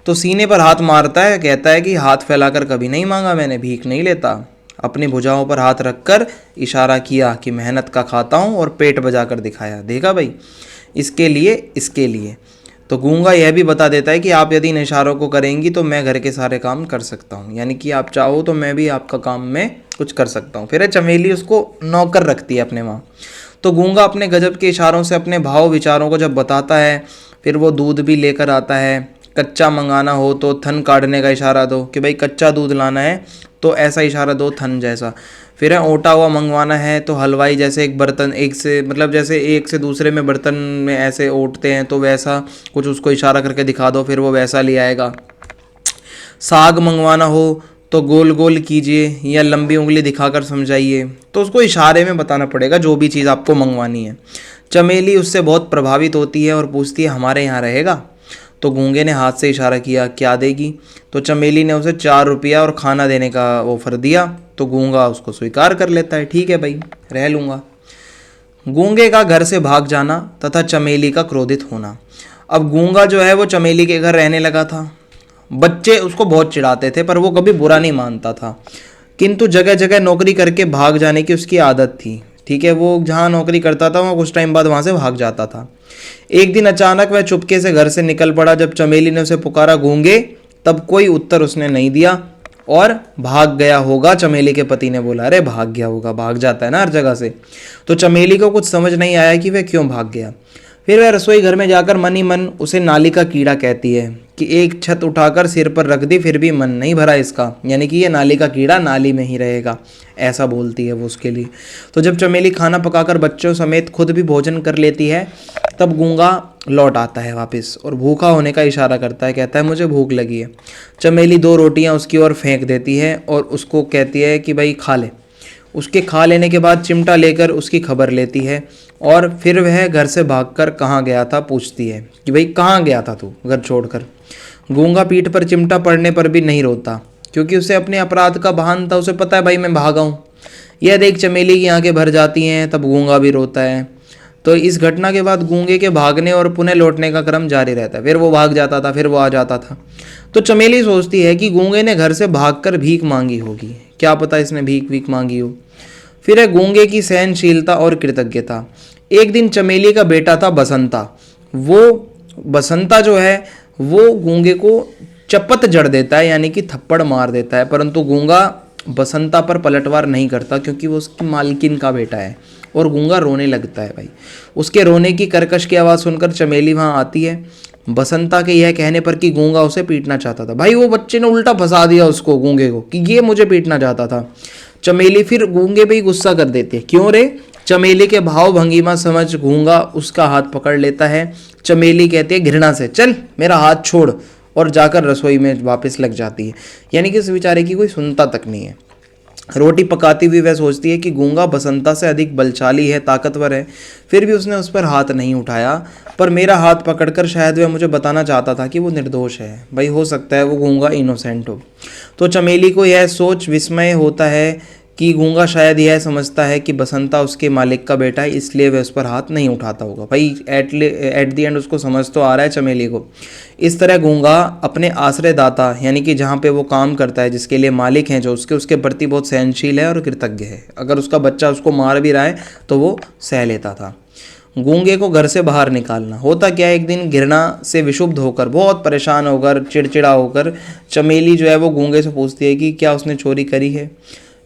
तो सीने पर हाथ मारता है, कहता है कि हाथ फैलाकर कभी नहीं मांगा मैंने, भीख नहीं लेता। अपनी भुजाओं पर हाथ रखकर इशारा किया कि मेहनत का खाता हूँ और पेट बजाकर दिखाया, देखा भाई, इसके लिए इसके लिए। तो गूंगा यह भी बता देता है कि आप यदि इन इशारों को करेंगी तो मैं घर के सारे काम कर सकता हूँ, यानी कि आप चाहो तो मैं भी आपका काम में कुछ कर सकता हूँ। फिर चमेली उसको नौकर रखती है अपने वहाँ। तो गूंगा अपने गजब के इशारों से अपने भाव विचारों को जब बताता है, फिर वो दूध भी लेकर आता है। कच्चा मंगाना हो तो थन काटने का इशारा दो कि भाई कच्चा दूध लाना है तो ऐसा इशारा दो थन जैसा। फिर है ओटा हुआ मंगवाना है तो हलवाई जैसे एक बर्तन एक से मतलब जैसे एक से दूसरे में बर्तन में ऐसे ओटते हैं तो वैसा कुछ उसको इशारा करके दिखा दो, फिर वो वैसा ले आएगा। साग मंगवाना हो तो गोल गोल कीजिए या लंबी उंगली दिखाकर समझाइए, तो उसको इशारे में बताना पड़ेगा जो भी चीज़ आपको मंगवानी है। चमेली उससे बहुत प्रभावित होती है और पूछती है हमारे यहाँ रहेगा। तो गूंगे ने हाथ से इशारा किया क्या देगी। तो चमेली ने उसे 4 रुपया और खाना देने का ऑफर दिया। तो गूंगा उसको स्वीकार कर लेता है, ठीक है भाई रह लूँगा। गूंगे का घर से भाग जाना तथा चमेली का क्रोधित होना। अब गूंगा जो है वो चमेली के घर रहने लगा था। बच्चे उसको बहुत चिढ़ाते थे पर वो कभी बुरा नहीं मानता था, किंतु जगह जगह नौकरी करके भाग जाने की उसकी आदत थी। ठीक है, वो जहाँ नौकरी करता था वहाँ कुछ टाइम बाद वहाँ से भाग जाता था। एक दिन अचानक वह चुपके से घर से निकल पड़ा। जब चमेली ने उसे पुकारा गूंगे, तब कोई उत्तर उसने नहीं दिया और भाग गया होगा। चमेली के पति ने बोला अरे भाग गया होगा, भाग जाता है ना हर जगह से। तो चमेली को कुछ समझ नहीं आया कि वह क्यों भाग गया। फिर वह रसोई घर में जाकर मन ही मन उसे नाली का कीड़ा कहती है कि एक छत उठाकर सिर पर रख दी फिर भी मन नहीं भरा इसका, यानी कि ये नाली का कीड़ा नाली में ही रहेगा, ऐसा बोलती है वो उसके लिए। तो जब चमेली खाना पकाकर बच्चों समेत खुद भी भोजन कर लेती है तब गूंगा लौट आता है वापस और भूखा होने का इशारा करता है, कहता है मुझे भूख लगी है। चमेली 2 रोटियां उसकी ओर फेंक देती है और उसको कहती है कि भाई खा ले। उसके खा लेने के बाद चिमटा लेकर उसकी खबर लेती है और फिर वह घर से भागकर कहाँ गया था पूछती है कि भाई कहाँ गया था तू घर छोड़कर। गूंगा पीठ पर चिमटा पड़ने पर भी नहीं रोता क्योंकि उसे अपने अपराध का भान था, उसे पता है भाई मैं भागा हूँ। यह देख चमेली की आंखें भर जाती हैं, तब गूंगा भी रोता है। तो इस घटना के बाद गूंगे के भागने और पुनः लौटने का क्रम जारी रहता है, फिर वो भाग जाता था फिर वो आ जाता था। तो चमेली सोचती है कि गूंगे ने घर से भागकर भीख मांगी होगी, क्या पता इसने भीख मांगी हो। फिर है गूंगे की सहनशीलता और कृतज्ञता। एक दिन चमेली का बेटा था बसंता। वो बसंता जो है वो गूंगे को चपत जड़ देता है, यानी कि थप्पड़ मार देता है, परंतु गूंगा बसंता पर पलटवार नहीं करता क्योंकि वो उसकी मालकिन का बेटा है। और गूंगा रोने लगता है भाई। उसके रोने की कर्कश की आवाज़ सुनकर चमेली वहाँ आती है बसंता के यह कहने पर कि गूंगा उसे पीटना चाहता था। भाई वो बच्चे ने उल्टा फंसा दिया उसको, गूंगे को, कि ये मुझे पीटना चाहता था। चमेली फिर गूंगे पे ही गुस्सा कर देती है, क्यों रे। चमेली के भाव भंगिमा समझ गूंगा उसका हाथ पकड़ लेता है। चमेली कहती है घृणा से चल मेरा हाथ छोड़, और जाकर रसोई में वापस लग जाती है। यानी कि इस बेचारे की कोई सुनता तक नहीं है। रोटी पकाती हुई वह सोचती है कि गूंगा बसंता से अधिक बलशाली है, ताकतवर है, फिर भी उसने उस पर हाथ नहीं उठाया। पर मेरा हाथ पकड़कर शायद वह मुझे बताना चाहता था कि वो निर्दोष है। भाई हो सकता है वो गूंगा इनोसेंट हो। तो चमेली को यह सोच विस्मय होता है कि गूंगा शायद यह समझता है कि बसंता उसके मालिक का बेटा है, इसलिए वह उस पर हाथ नहीं उठाता होगा। भाई एट द एंड उसको समझ तो आ रहा है चमेली को। इस तरह गूंगा अपने आश्रयदाता यानी कि जहाँ पे वो काम करता है, जिसके लिए मालिक हैं जो उसके प्रति बहुत सहनशील है और कृतज्ञ है। अगर उसका बच्चा उसको मार भी रहा है तो वो सह लेता था। गूंगे को घर से बाहर निकालना। होता क्या है, एक दिन घृणा से विक्षुब्ध होकर, बहुत परेशान होकर, चिड़चिड़ा होकर चमेली जो है वो गूंगे से पूछती है कि क्या उसने चोरी करी है।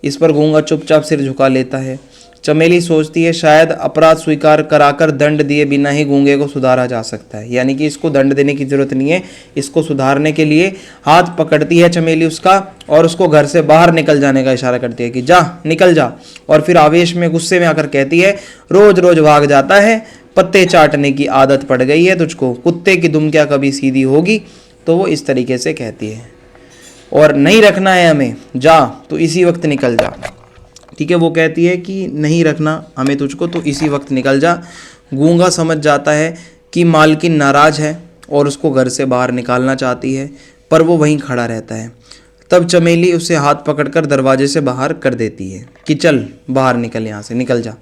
इस पर गूंगा चुपचाप सिर झुका लेता है। चमेली सोचती है शायद अपराध स्वीकार कराकर दंड दिए बिना ही गूंगे को सुधारा जा सकता है, यानी कि इसको दंड देने की जरूरत नहीं है। इसको सुधारने के लिए हाथ पकड़ती है चमेली उसका और उसको घर से बाहर निकल जाने का इशारा करती है कि जा निकल जा। और फिर आवेश में गुस्से में आकर कहती है रोज रोज भाग जाता है, पत्ते चाटने की आदत पड़ गई है तुझको, कुत्ते की दुम क्या कभी सीधी होगी। तो वो इस तरीके से कहती है, और नहीं रखना है हमें, जा तो इसी वक्त निकल जा। ठीक है, वो कहती है कि नहीं रखना हमें तुझको तो इसी वक्त निकल जा। गूंगा समझ जाता है कि मालकिन नाराज है और उसको घर से बाहर निकालना चाहती है, पर वो वहीं खड़ा रहता है। तब चमेली उसे हाथ पकड़कर दरवाजे से बाहर कर देती है कि चल बाहर निकल, यहाँ से निकल जा।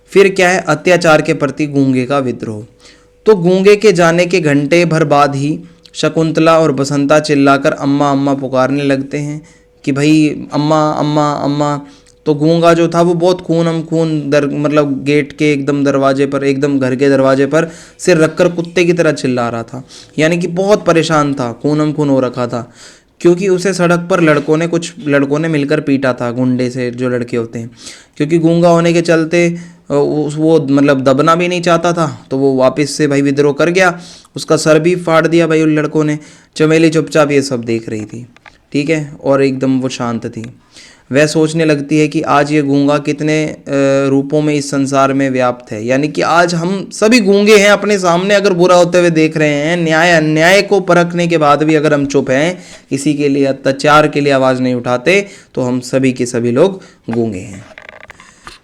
फिर क्या है, अत्याचार के प्रति गूंगे का विद्रोह। तो गूंगे के जाने के घंटे भर बाद ही शकुंतला और बसंता चिल्लाकर अम्मा अम्मा पुकारने लगते हैं कि भाई अम्मा अम्मा अम्मा। तो गूंगा जो था वो बहुत खून मतलब गेट के एकदम दरवाजे पर, एकदम घर के दरवाजे पर सिर रखकर कुत्ते की तरह चिल्ला रहा था, यानी कि बहुत परेशान था, खून हो रखा था, क्योंकि उसे सड़क पर कुछ लड़कों ने मिलकर पीटा था, गुंडे से जो लड़के होते हैं। क्योंकि गूंगा होने के चलते वो मतलब दबना भी नहीं चाहता था, तो वो वापस से भाई विद्रोह कर गया, उसका सर भी फाड़ दिया भाई उन लड़कों ने। चमेली चुपचाप ये सब देख रही थी, ठीक है, और एकदम वो शांत थी। वह सोचने लगती है कि आज ये गूंगा कितने रूपों में इस संसार में व्याप्त है, यानी कि आज हम सभी गूंगे हैं, अपने सामने अगर बुरा होते हुए देख रहे हैं, न्याय अन्याय को परखने के बाद भी अगर हम चुप हैं, किसी के लिए अत्याचार के लिए आवाज़ नहीं उठाते, तो हम सभी के सभी लोग गूंगे हैं।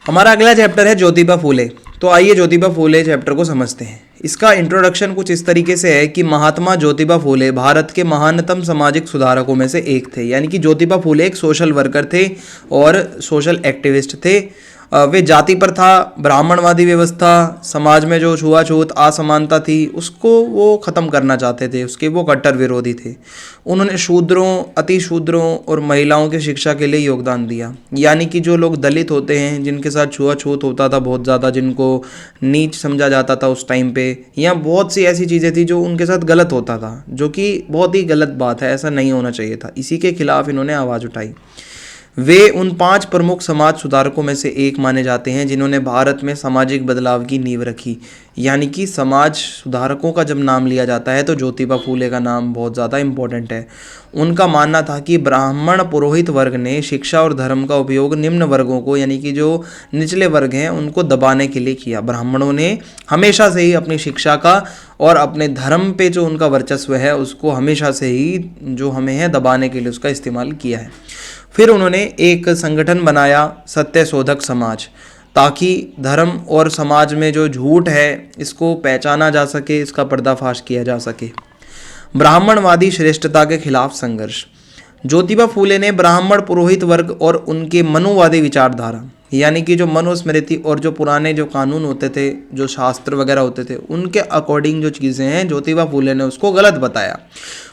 हमारा अगला चैप्टर है ज्योतिबा फूले। तो आइए ज्योतिबा फूले चैप्टर को समझते हैं। इसका इंट्रोडक्शन कुछ इस तरीके से है कि महात्मा ज्योतिबा फूले भारत के महानतम सामाजिक सुधारकों में से एक थे, यानी कि ज्योतिबा फूले एक सोशल वर्कर थे और सोशल एक्टिविस्ट थे। वे जाति पर था, ब्राह्मणवादी व्यवस्था, समाज में जो छुआछूत असमानता थी उसको वो ख़त्म करना चाहते थे, उसके वो कट्टर विरोधी थे। उन्होंने शूद्रों, अति शूद्रों और महिलाओं की शिक्षा के लिए योगदान दिया, यानी कि जो लोग दलित होते हैं, जिनके साथ छुआछूत होता था बहुत ज़्यादा, जिनको नीच समझा जाता था उस टाइम पे, या बहुत सी ऐसी चीज़ें थी जो उनके साथ गलत होता था, जो कि बहुत ही गलत बात है, ऐसा नहीं होना चाहिए था। इसी के खिलाफ इन्होंने आवाज़ उठाई। वे उन 5 प्रमुख समाज सुधारकों में से एक माने जाते हैं जिन्होंने भारत में सामाजिक बदलाव की नींव रखी। यानी कि समाज सुधारकों का जब नाम लिया जाता है तो ज्योतिबा फूले का नाम बहुत ज़्यादा इम्पोर्टेंट है। उनका मानना था कि ब्राह्मण पुरोहित वर्ग ने शिक्षा और धर्म का उपयोग निम्न वर्गों को, यानी कि जो निचले वर्ग हैं, उनको दबाने के लिए किया। ब्राह्मणों ने हमेशा से ही अपनी शिक्षा का और अपने धर्म पे जो उनका वर्चस्व है उसको हमेशा से ही जो हमें है दबाने के लिए उसका इस्तेमाल किया है। फिर उन्होंने एक संगठन बनाया सत्य शोधक समाज, ताकि धर्म और समाज में जो झूठ है इसको पहचाना जा सके, इसका पर्दाफाश किया जा सके। ब्राह्मणवादी श्रेष्ठता के खिलाफ संघर्ष। ज्योतिबा फूले ने ब्राह्मण पुरोहित वर्ग और उनके मनुवादी विचारधारा, यानी कि जो मनुस्मृति और जो पुराने जो कानून होते थे, जो शास्त्र वगैरह होते थे, उनके अकॉर्डिंग जो चीज़ें हैं ज्योतिबा फूले ने उसको गलत बताया।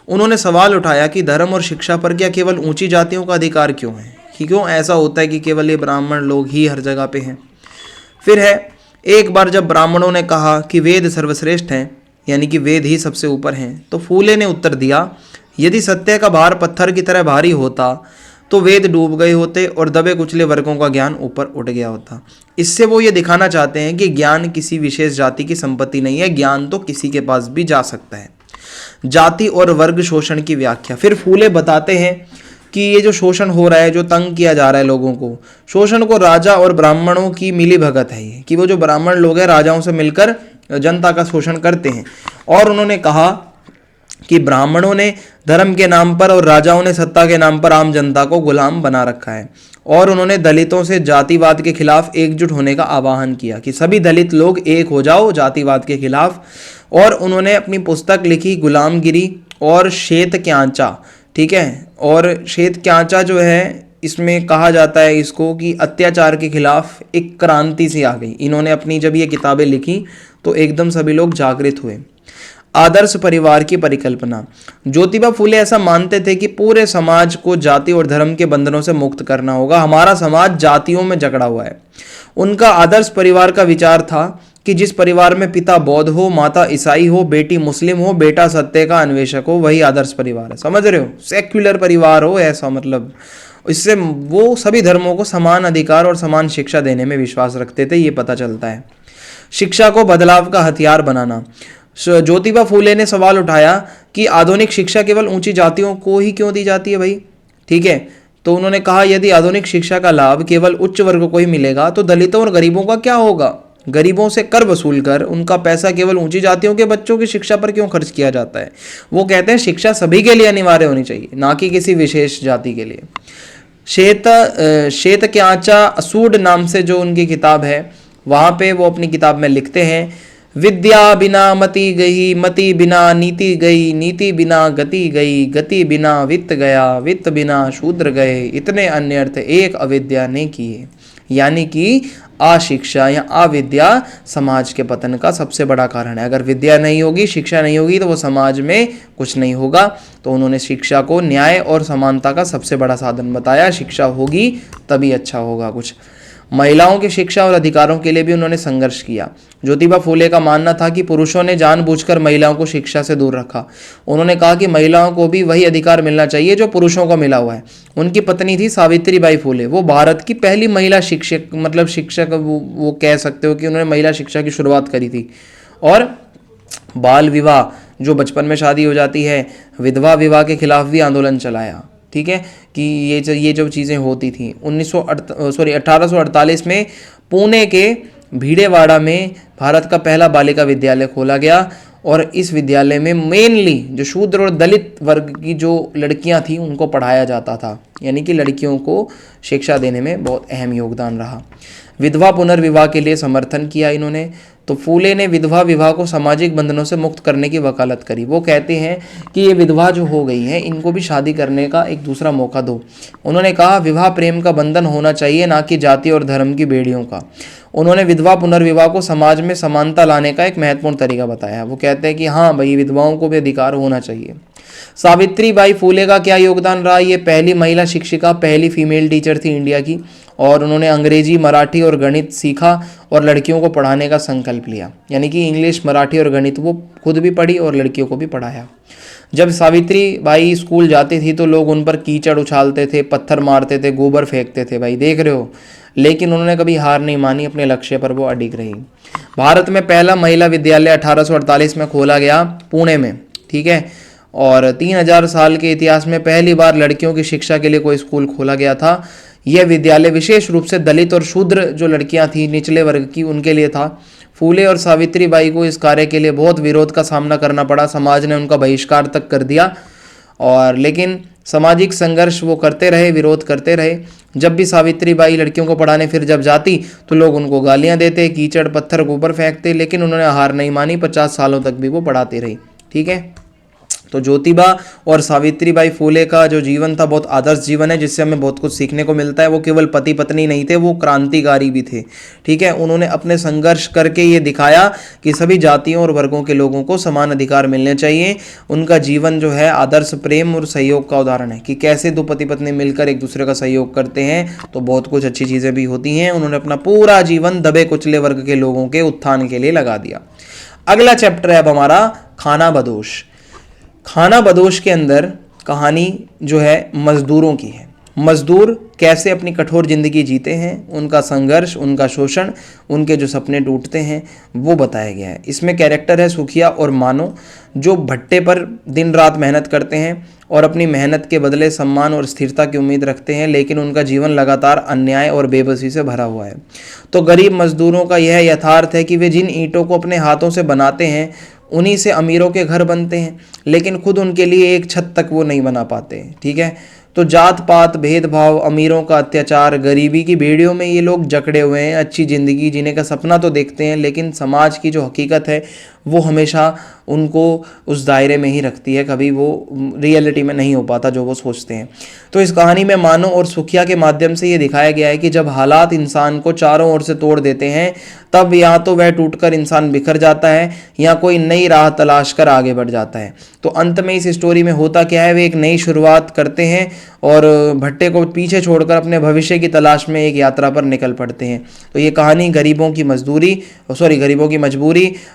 उन्होंने सवाल उठाया कि धर्म और शिक्षा पर क्या केवल ऊंची जातियों का अधिकार क्यों है, कि क्यों ऐसा होता है कि केवल ये ब्राह्मण लोग ही हर जगह पे हैं। फिर है, एक बार जब ब्राह्मणों ने कहा कि वेद सर्वश्रेष्ठ हैं, यानी कि वेद ही सबसे ऊपर हैं, तो फूले ने उत्तर दिया, यदि सत्य का भार पत्थर की तरह भारी होता तो वेद डूब गए होते और दबे कुचले वर्गों का ज्ञान ऊपर उठ गया होता। इससे वो ये दिखाना चाहते हैं कि ज्ञान किसी विशेष जाति की संपत्ति नहीं है, ज्ञान तो किसी के पास भी जा सकता है। जाति और वर्ग शोषण की व्याख्या। फिर फूले बताते हैं कि ये जो शोषण हो रहा है, जो तंग किया जा रहा है लोगों को, शोषण को राजा और ब्राह्मणों की मिली भगत है ये, कि वो जो ब्राह्मण लोग हैं राजाओं से मिलकर जनता का शोषण करते हैं। और उन्होंने कहा कि ब्राह्मणों ने धर्म के नाम पर और राजाओं ने सत्ता के नाम पर आम जनता को गुलाम बना रखा है। और उन्होंने दलितों से जातिवाद के खिलाफ एकजुट होने का आह्वान किया कि सभी दलित लोग एक हो जाओ जातिवाद के खिलाफ। और उन्होंने अपनी पुस्तक लिखी गुलामगिरी और श्वेत क्यांचा, ठीक है। और श्वेत क्यांचा जो है, इसमें कहा जाता है इसको कि अत्याचार के खिलाफ एक क्रांति सी आ गई। इन्होंने अपनी जब ये किताबें लिखी तो एकदम सभी लोग जागृत हुए। आदर्श परिवार की परिकल्पना। ज्योतिबा फूले ऐसा मानते थे कि पूरे समाज को जाति और धर्म के बंधनों से मुक्त करना होगा। हमारा समाज जातियों में जकड़ा हुआ है। उनका आदर्श परिवार का विचार था कि जिस परिवार में पिता बौद्ध हो, माता ईसाई हो, बेटी मुस्लिम हो, बेटा सत्य का अन्वेषक हो, वही आदर्श परिवार है। समझ रहे हो? सेक्युलर परिवार हो ऐसा, मतलब इससे वो सभी धर्मों को समान अधिकार और समान शिक्षा देने में विश्वास रखते थे, ये पता चलता है। शिक्षा को बदलाव का हथियार बनाना। ज्योतिबा फूले ने सवाल उठाया कि आधुनिक शिक्षा केवल ऊंची जातियों को ही क्यों दी जाती है भाई, ठीक है। तो उन्होंने कहा यदि आधुनिक शिक्षा का लाभ केवल उच्च वर्ग को ही मिलेगा तो दलितों और गरीबों का क्या होगा। गरीबों से कर वसूल कर उनका पैसा केवल ऊंची जातियों के बच्चों की शिक्षा पर क्यों खर्च किया जाता है। वो कहते हैं शिक्षा सभी के लिए अनिवार्य होनी चाहिए, ना कि किसी विशेष जाति के लिए। श्वेत क्यांचा असूड नाम से जो उनकी किताब है, वहाँ पे वो अपनी किताब में लिखते हैं, विद्या बिना मति गई, मति बिना नीति गई, नीति बिना गति गई, गति बिना वित्त गया, वित्त बिना शूद्र गए, इतने अन्य अर्थ एक अविद्या ने किए। यानी कि अशिक्षा या अविद्या समाज के पतन का सबसे बड़ा कारण है। अगर विद्या नहीं होगी, शिक्षा नहीं होगी तो वो समाज में कुछ नहीं होगा। तो उन्होंने शिक्षा को न्याय और समानता का सबसे बड़ा साधन बताया। शिक्षा होगी तभी अच्छा होगा कुछ। महिलाओं की शिक्षा और अधिकारों के लिए भी उन्होंने संघर्ष किया। ज्योतिबा फूले का मानना था कि पुरुषों ने जानबूझकर महिलाओं को शिक्षा से दूर रखा। उन्होंने कहा कि महिलाओं को भी वही अधिकार मिलना चाहिए जो पुरुषों को मिला हुआ है। उनकी पत्नी थी सावित्रीबाई फूले, वो भारत की पहली महिला शिक्षक, मतलब शिक्षक वो कह सकते हो कि उन्होंने महिला शिक्षा की शुरुआत करी थी। और बाल विवाह, जो बचपन में शादी हो जाती है, विधवा विवाह के खिलाफ भी आंदोलन चलाया, ठीक है। कि ये जो चीज़ें होती थी 1848 में पुणे के भीड़ेवाड़ा में भारत का पहला बालिका विद्यालय खोला गया। और इस विद्यालय में मेनली जो शूद्र और दलित वर्ग की जो लड़कियां थी उनको पढ़ाया जाता था, यानी कि लड़कियों को शिक्षा देने में बहुत अहम योगदान रहा। विधवा पुनर्विवाह के लिए समर्थन किया इन्होंने। तो फूले ने विधवा विवाह को सामाजिक बंधनों से मुक्त करने की वकालत करी। वो कहते हैं कि ये विधवा जो हो गई हैं इनको भी शादी करने का एक दूसरा मौका दो। उन्होंने कहा विवाह प्रेम का बंधन होना चाहिए, ना कि जाति और धर्म की बेड़ियों का। उन्होंने विधवा पुनर्विवाह को समाज में समानता लाने का एक महत्वपूर्ण तरीका बताया। वो कहते हैं कि हाँ भाई, विधवाओं को भी अधिकार होना चाहिए। सावित्रीबाई फूले का क्या योगदान रहा। ये पहली महिला शिक्षिका, पहली फीमेल टीचर थी इंडिया की। और उन्होंने अंग्रेजी, मराठी और गणित सीखा और लड़कियों को पढ़ाने का संकल्प लिया। यानी कि इंग्लिश, मराठी और गणित वो खुद भी पढ़ी और लड़कियों को भी पढ़ाया। जब सावित्री बाई स्कूल जाती थी तो लोग उन पर कीचड़ उछालते थे, पत्थर मारते थे, गोबर फेंकते थे, भाई देख रहे हो, लेकिन उन्होंने कभी हार नहीं मानी, अपने लक्ष्य पर वो अडिग रही। भारत में पहला महिला विद्यालय 1848 में खोला गया, पुणे में, ठीक है। और 3000 साल के इतिहास में पहली बार लड़कियों की शिक्षा के लिए कोई स्कूल खोला गया था। यह विद्यालय विशेष रूप से दलित और शूद्र जो लड़कियां थी, निचले वर्ग की, उनके लिए था। फूले और सावित्री बाई को इस कार्य के लिए बहुत विरोध का सामना करना पड़ा, समाज ने उनका बहिष्कार तक कर दिया। और लेकिन सामाजिक संघर्ष वो करते रहे, विरोध करते रहे। जब भी सावित्री बाई लड़कियों को पढ़ाने फिर जब जाती तो लोग उनको गालियां देते, कीचड़ पत्थर गोबर फेंकते, लेकिन उन्होंने हार नहीं मानी, 50 सालों तक भी वो पढ़ाती रही, ठीक है। तो ज्योतिबा और सावित्री बाई फूले का जो जीवन था बहुत आदर्श जीवन है, जिससे हमें बहुत कुछ सीखने को मिलता है। वो केवल पति पत्नी नहीं थे, वो क्रांतिकारी भी थे, ठीक है। उन्होंने अपने संघर्ष करके ये दिखाया कि सभी जातियों और वर्गों के लोगों को समान अधिकार मिलने चाहिए। उनका जीवन जो है आदर्श प्रेम और सहयोग का उदाहरण है कि कैसे दो पति पत्नी मिलकर एक दूसरे का सहयोग करते हैं तो बहुत कुछ अच्छी चीज़ें भी होती हैं। उन्होंने अपना पूरा जीवन दबे कुचले वर्ग के लोगों के उत्थान के लिए लगा दिया। अगला चैप्टर है अब हमारा खाना बदोश। खाना बदोश के अंदर कहानी जो है मजदूरों की है। मजदूर कैसे अपनी कठोर जिंदगी जीते हैं, उनका संघर्ष, उनका शोषण, उनके जो सपने टूटते हैं, वो बताया गया है। इसमें कैरेक्टर है सुखिया और मानो, जो भट्टे पर दिन रात मेहनत करते हैं और अपनी मेहनत के बदले सम्मान और स्थिरता की उम्मीद रखते हैं, लेकिन उनका जीवन लगातार अन्याय और बेबसी से भरा हुआ है। तो गरीब मजदूरों का यह यथार्थ है कि वे जिन ईंटों को अपने हाथों से बनाते हैं उन्हीं से अमीरों के घर बनते हैं, लेकिन खुद उनके लिए एक छत तक वो नहीं बना पाते, ठीक है। तो जात पात, भेदभाव, अमीरों का अत्याचार, गरीबी की बेड़ियों में ये लोग जकड़े हुए हैं। अच्छी ज़िंदगी जीने का सपना तो देखते हैं, लेकिन समाज की जो हकीकत है वो हमेशा उनको उस दायरे में ही रखती है, कभी वो रियलिटी में नहीं हो पाता जो वो सोचते हैं। तो इस कहानी में मानो और सुखिया के माध्यम से ये दिखाया गया है कि जब हालात इंसान को चारों ओर से तोड़ देते हैं, तब या तो वह टूटकर इंसान बिखर जाता है या कोई नई राह तलाश कर आगे बढ़ जाता है। तो अंत में इस स्टोरी में होता क्या है, वे एक नई शुरुआत करते हैं और भट्टे को पीछे छोड़कर अपने भविष्य की तलाश में एक यात्रा पर निकल पड़ते हैं। तो ये कहानी गरीबों की मजबूरी,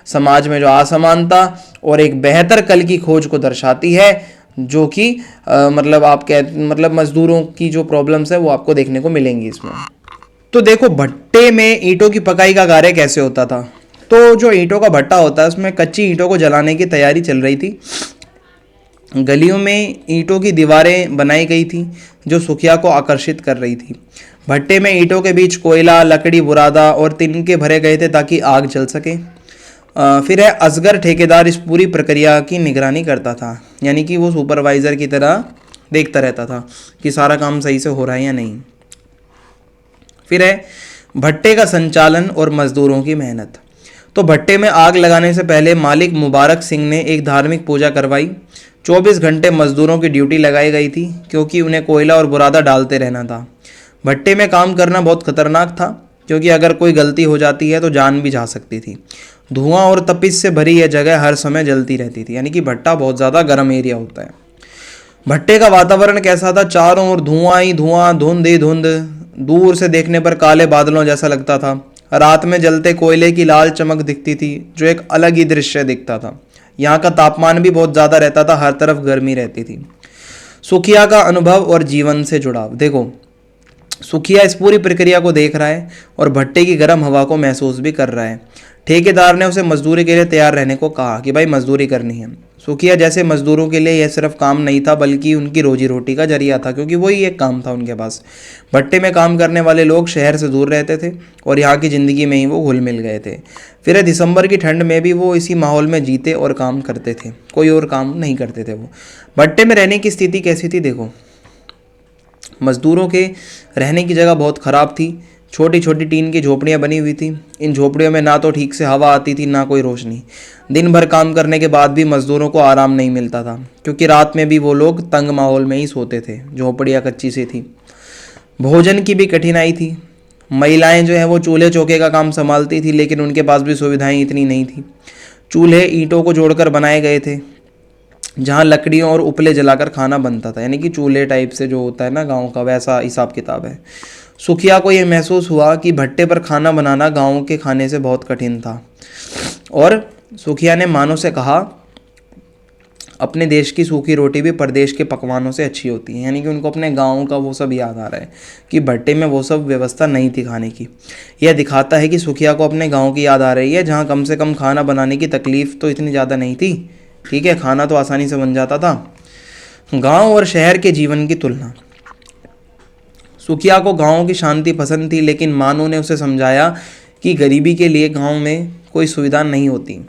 समाज में जो असमानता और एक बेहतर कल की खोज को दर्शाती है, जो कि मतलब मजदूरों की जो प्रॉब्लम्स है वो आपको देखने को मिलेंगी इसमें। तो देखो, भट्टे में ईंटों की पकाई का कार्य कैसे होता था। तो जो ईंटों का भट्टा होता है उसमें कच्ची ईंटों को जलाने की तैयारी चल रही थी। गलियों में ईंटों की दीवारें बनाई गई थी जो सुखिया को आकर्षित कर रही थी। भट्टे में ईंटों के बीच कोयला, लकड़ी, बुरादा और तिनके भरे गए थे ताकि आग जल सके। फिर है असगर ठेकेदार इस पूरी प्रक्रिया की निगरानी करता था, यानी कि वो सुपरवाइज़र की तरह देखता रहता था कि सारा काम सही से हो रहा है या नहीं। फिर है भट्टे का संचालन और मजदूरों की मेहनत। तो भट्टे में आग लगाने से पहले मालिक मुबारक सिंह ने एक धार्मिक पूजा करवाई। 24 घंटे मजदूरों की ड्यूटी लगाई गई थी क्योंकि उन्हें कोयला और बुरादा डालते रहना था। भट्टे में काम करना बहुत खतरनाक था क्योंकि अगर कोई गलती हो जाती है तो जान भी जा सकती थी। धुआं और तपिश से भरी यह जगह हर समय जलती रहती थी, यानी कि भट्टा बहुत ज़्यादा गर्म एरिया होता है। भट्टे का वातावरण कैसा था, चारों ओर धुआं ही धुआं, धुंध ही धुंध, दूर से देखने पर काले बादलों जैसा लगता था। रात में जलते कोयले की लाल चमक दिखती थी जो एक अलग ही दृश्य दिखता था। यहाँ का तापमान भी बहुत ज़्यादा रहता था, हर तरफ गर्मी रहती थी। सुखिया का अनुभव और जीवन से जुड़ाव। देखो, सुखिया इस पूरी प्रक्रिया को देख रहा है और भट्टे की गर्म हवा को महसूस भी कर रहा है। ठेकेदार ने उसे मजदूरी के लिए तैयार रहने को कहा कि भाई मजदूरी करनी है। सुखिया जैसे मजदूरों के लिए यह सिर्फ काम नहीं था बल्कि उनकी रोजी रोटी का जरिया था, क्योंकि वही एक काम था उनके पास। भट्टे में काम करने वाले लोग शहर से दूर रहते थे और यहाँ की ज़िंदगी में ही वो घुल मिल गए थे। फिर दिसंबर की ठंड में भी वो इसी माहौल में जीते और काम करते थे, कोई और काम नहीं करते थे वो। भट्टे में रहने की स्थिति कैसी थी, देखो, मजदूरों के रहने की जगह बहुत ख़राब थी। छोटी छोटी टीन की झोपड़ियाँ बनी हुई थी। इन झोपड़ियों में ना तो ठीक से हवा आती थी ना कोई रोशनी। दिन भर काम करने के बाद भी मजदूरों को आराम नहीं मिलता था क्योंकि रात में भी वो लोग तंग माहौल में ही सोते थे, झोपड़ियाँ कच्ची सी थी। भोजन की भी कठिनाई थी। महिलाएं जो है वो चूल्हे चौके का काम संभालती थी, लेकिन उनके पास भी सुविधाएं इतनी नहीं थी। चूल्हे ईंटों को जोड़कर बनाए गए थे जहाँ लकड़ियों और उपले जलाकर खाना बनता था, यानी कि चूल्हे टाइप से जो होता है ना गाँव का, वैसा हिसाब किताब है। सुखिया को यह महसूस हुआ कि भट्टे पर खाना बनाना गाँव के खाने से बहुत कठिन था और सुखिया ने मानो से कहा, अपने देश की सूखी रोटी भी परदेश के पकवानों से अच्छी होती है। यानी कि उनको अपने गाँव का वो सब याद आ रहा है कि भट्टे में वो सब व्यवस्था नहीं थी खाने की। यह दिखाता है कि सुखिया को अपने गाँव की याद आ रही है, जहाँ कम से कम खाना बनाने की तकलीफ तो इतनी ज़्यादा नहीं थी। ठीक है, खाना तो आसानी से बन जाता था। गांव और शहर के जीवन की तुलना। सुखिया को गांव की शांति पसंद थी, लेकिन मानो ने उसे समझाया कि गरीबी के लिए गांव में कोई सुविधा नहीं होती।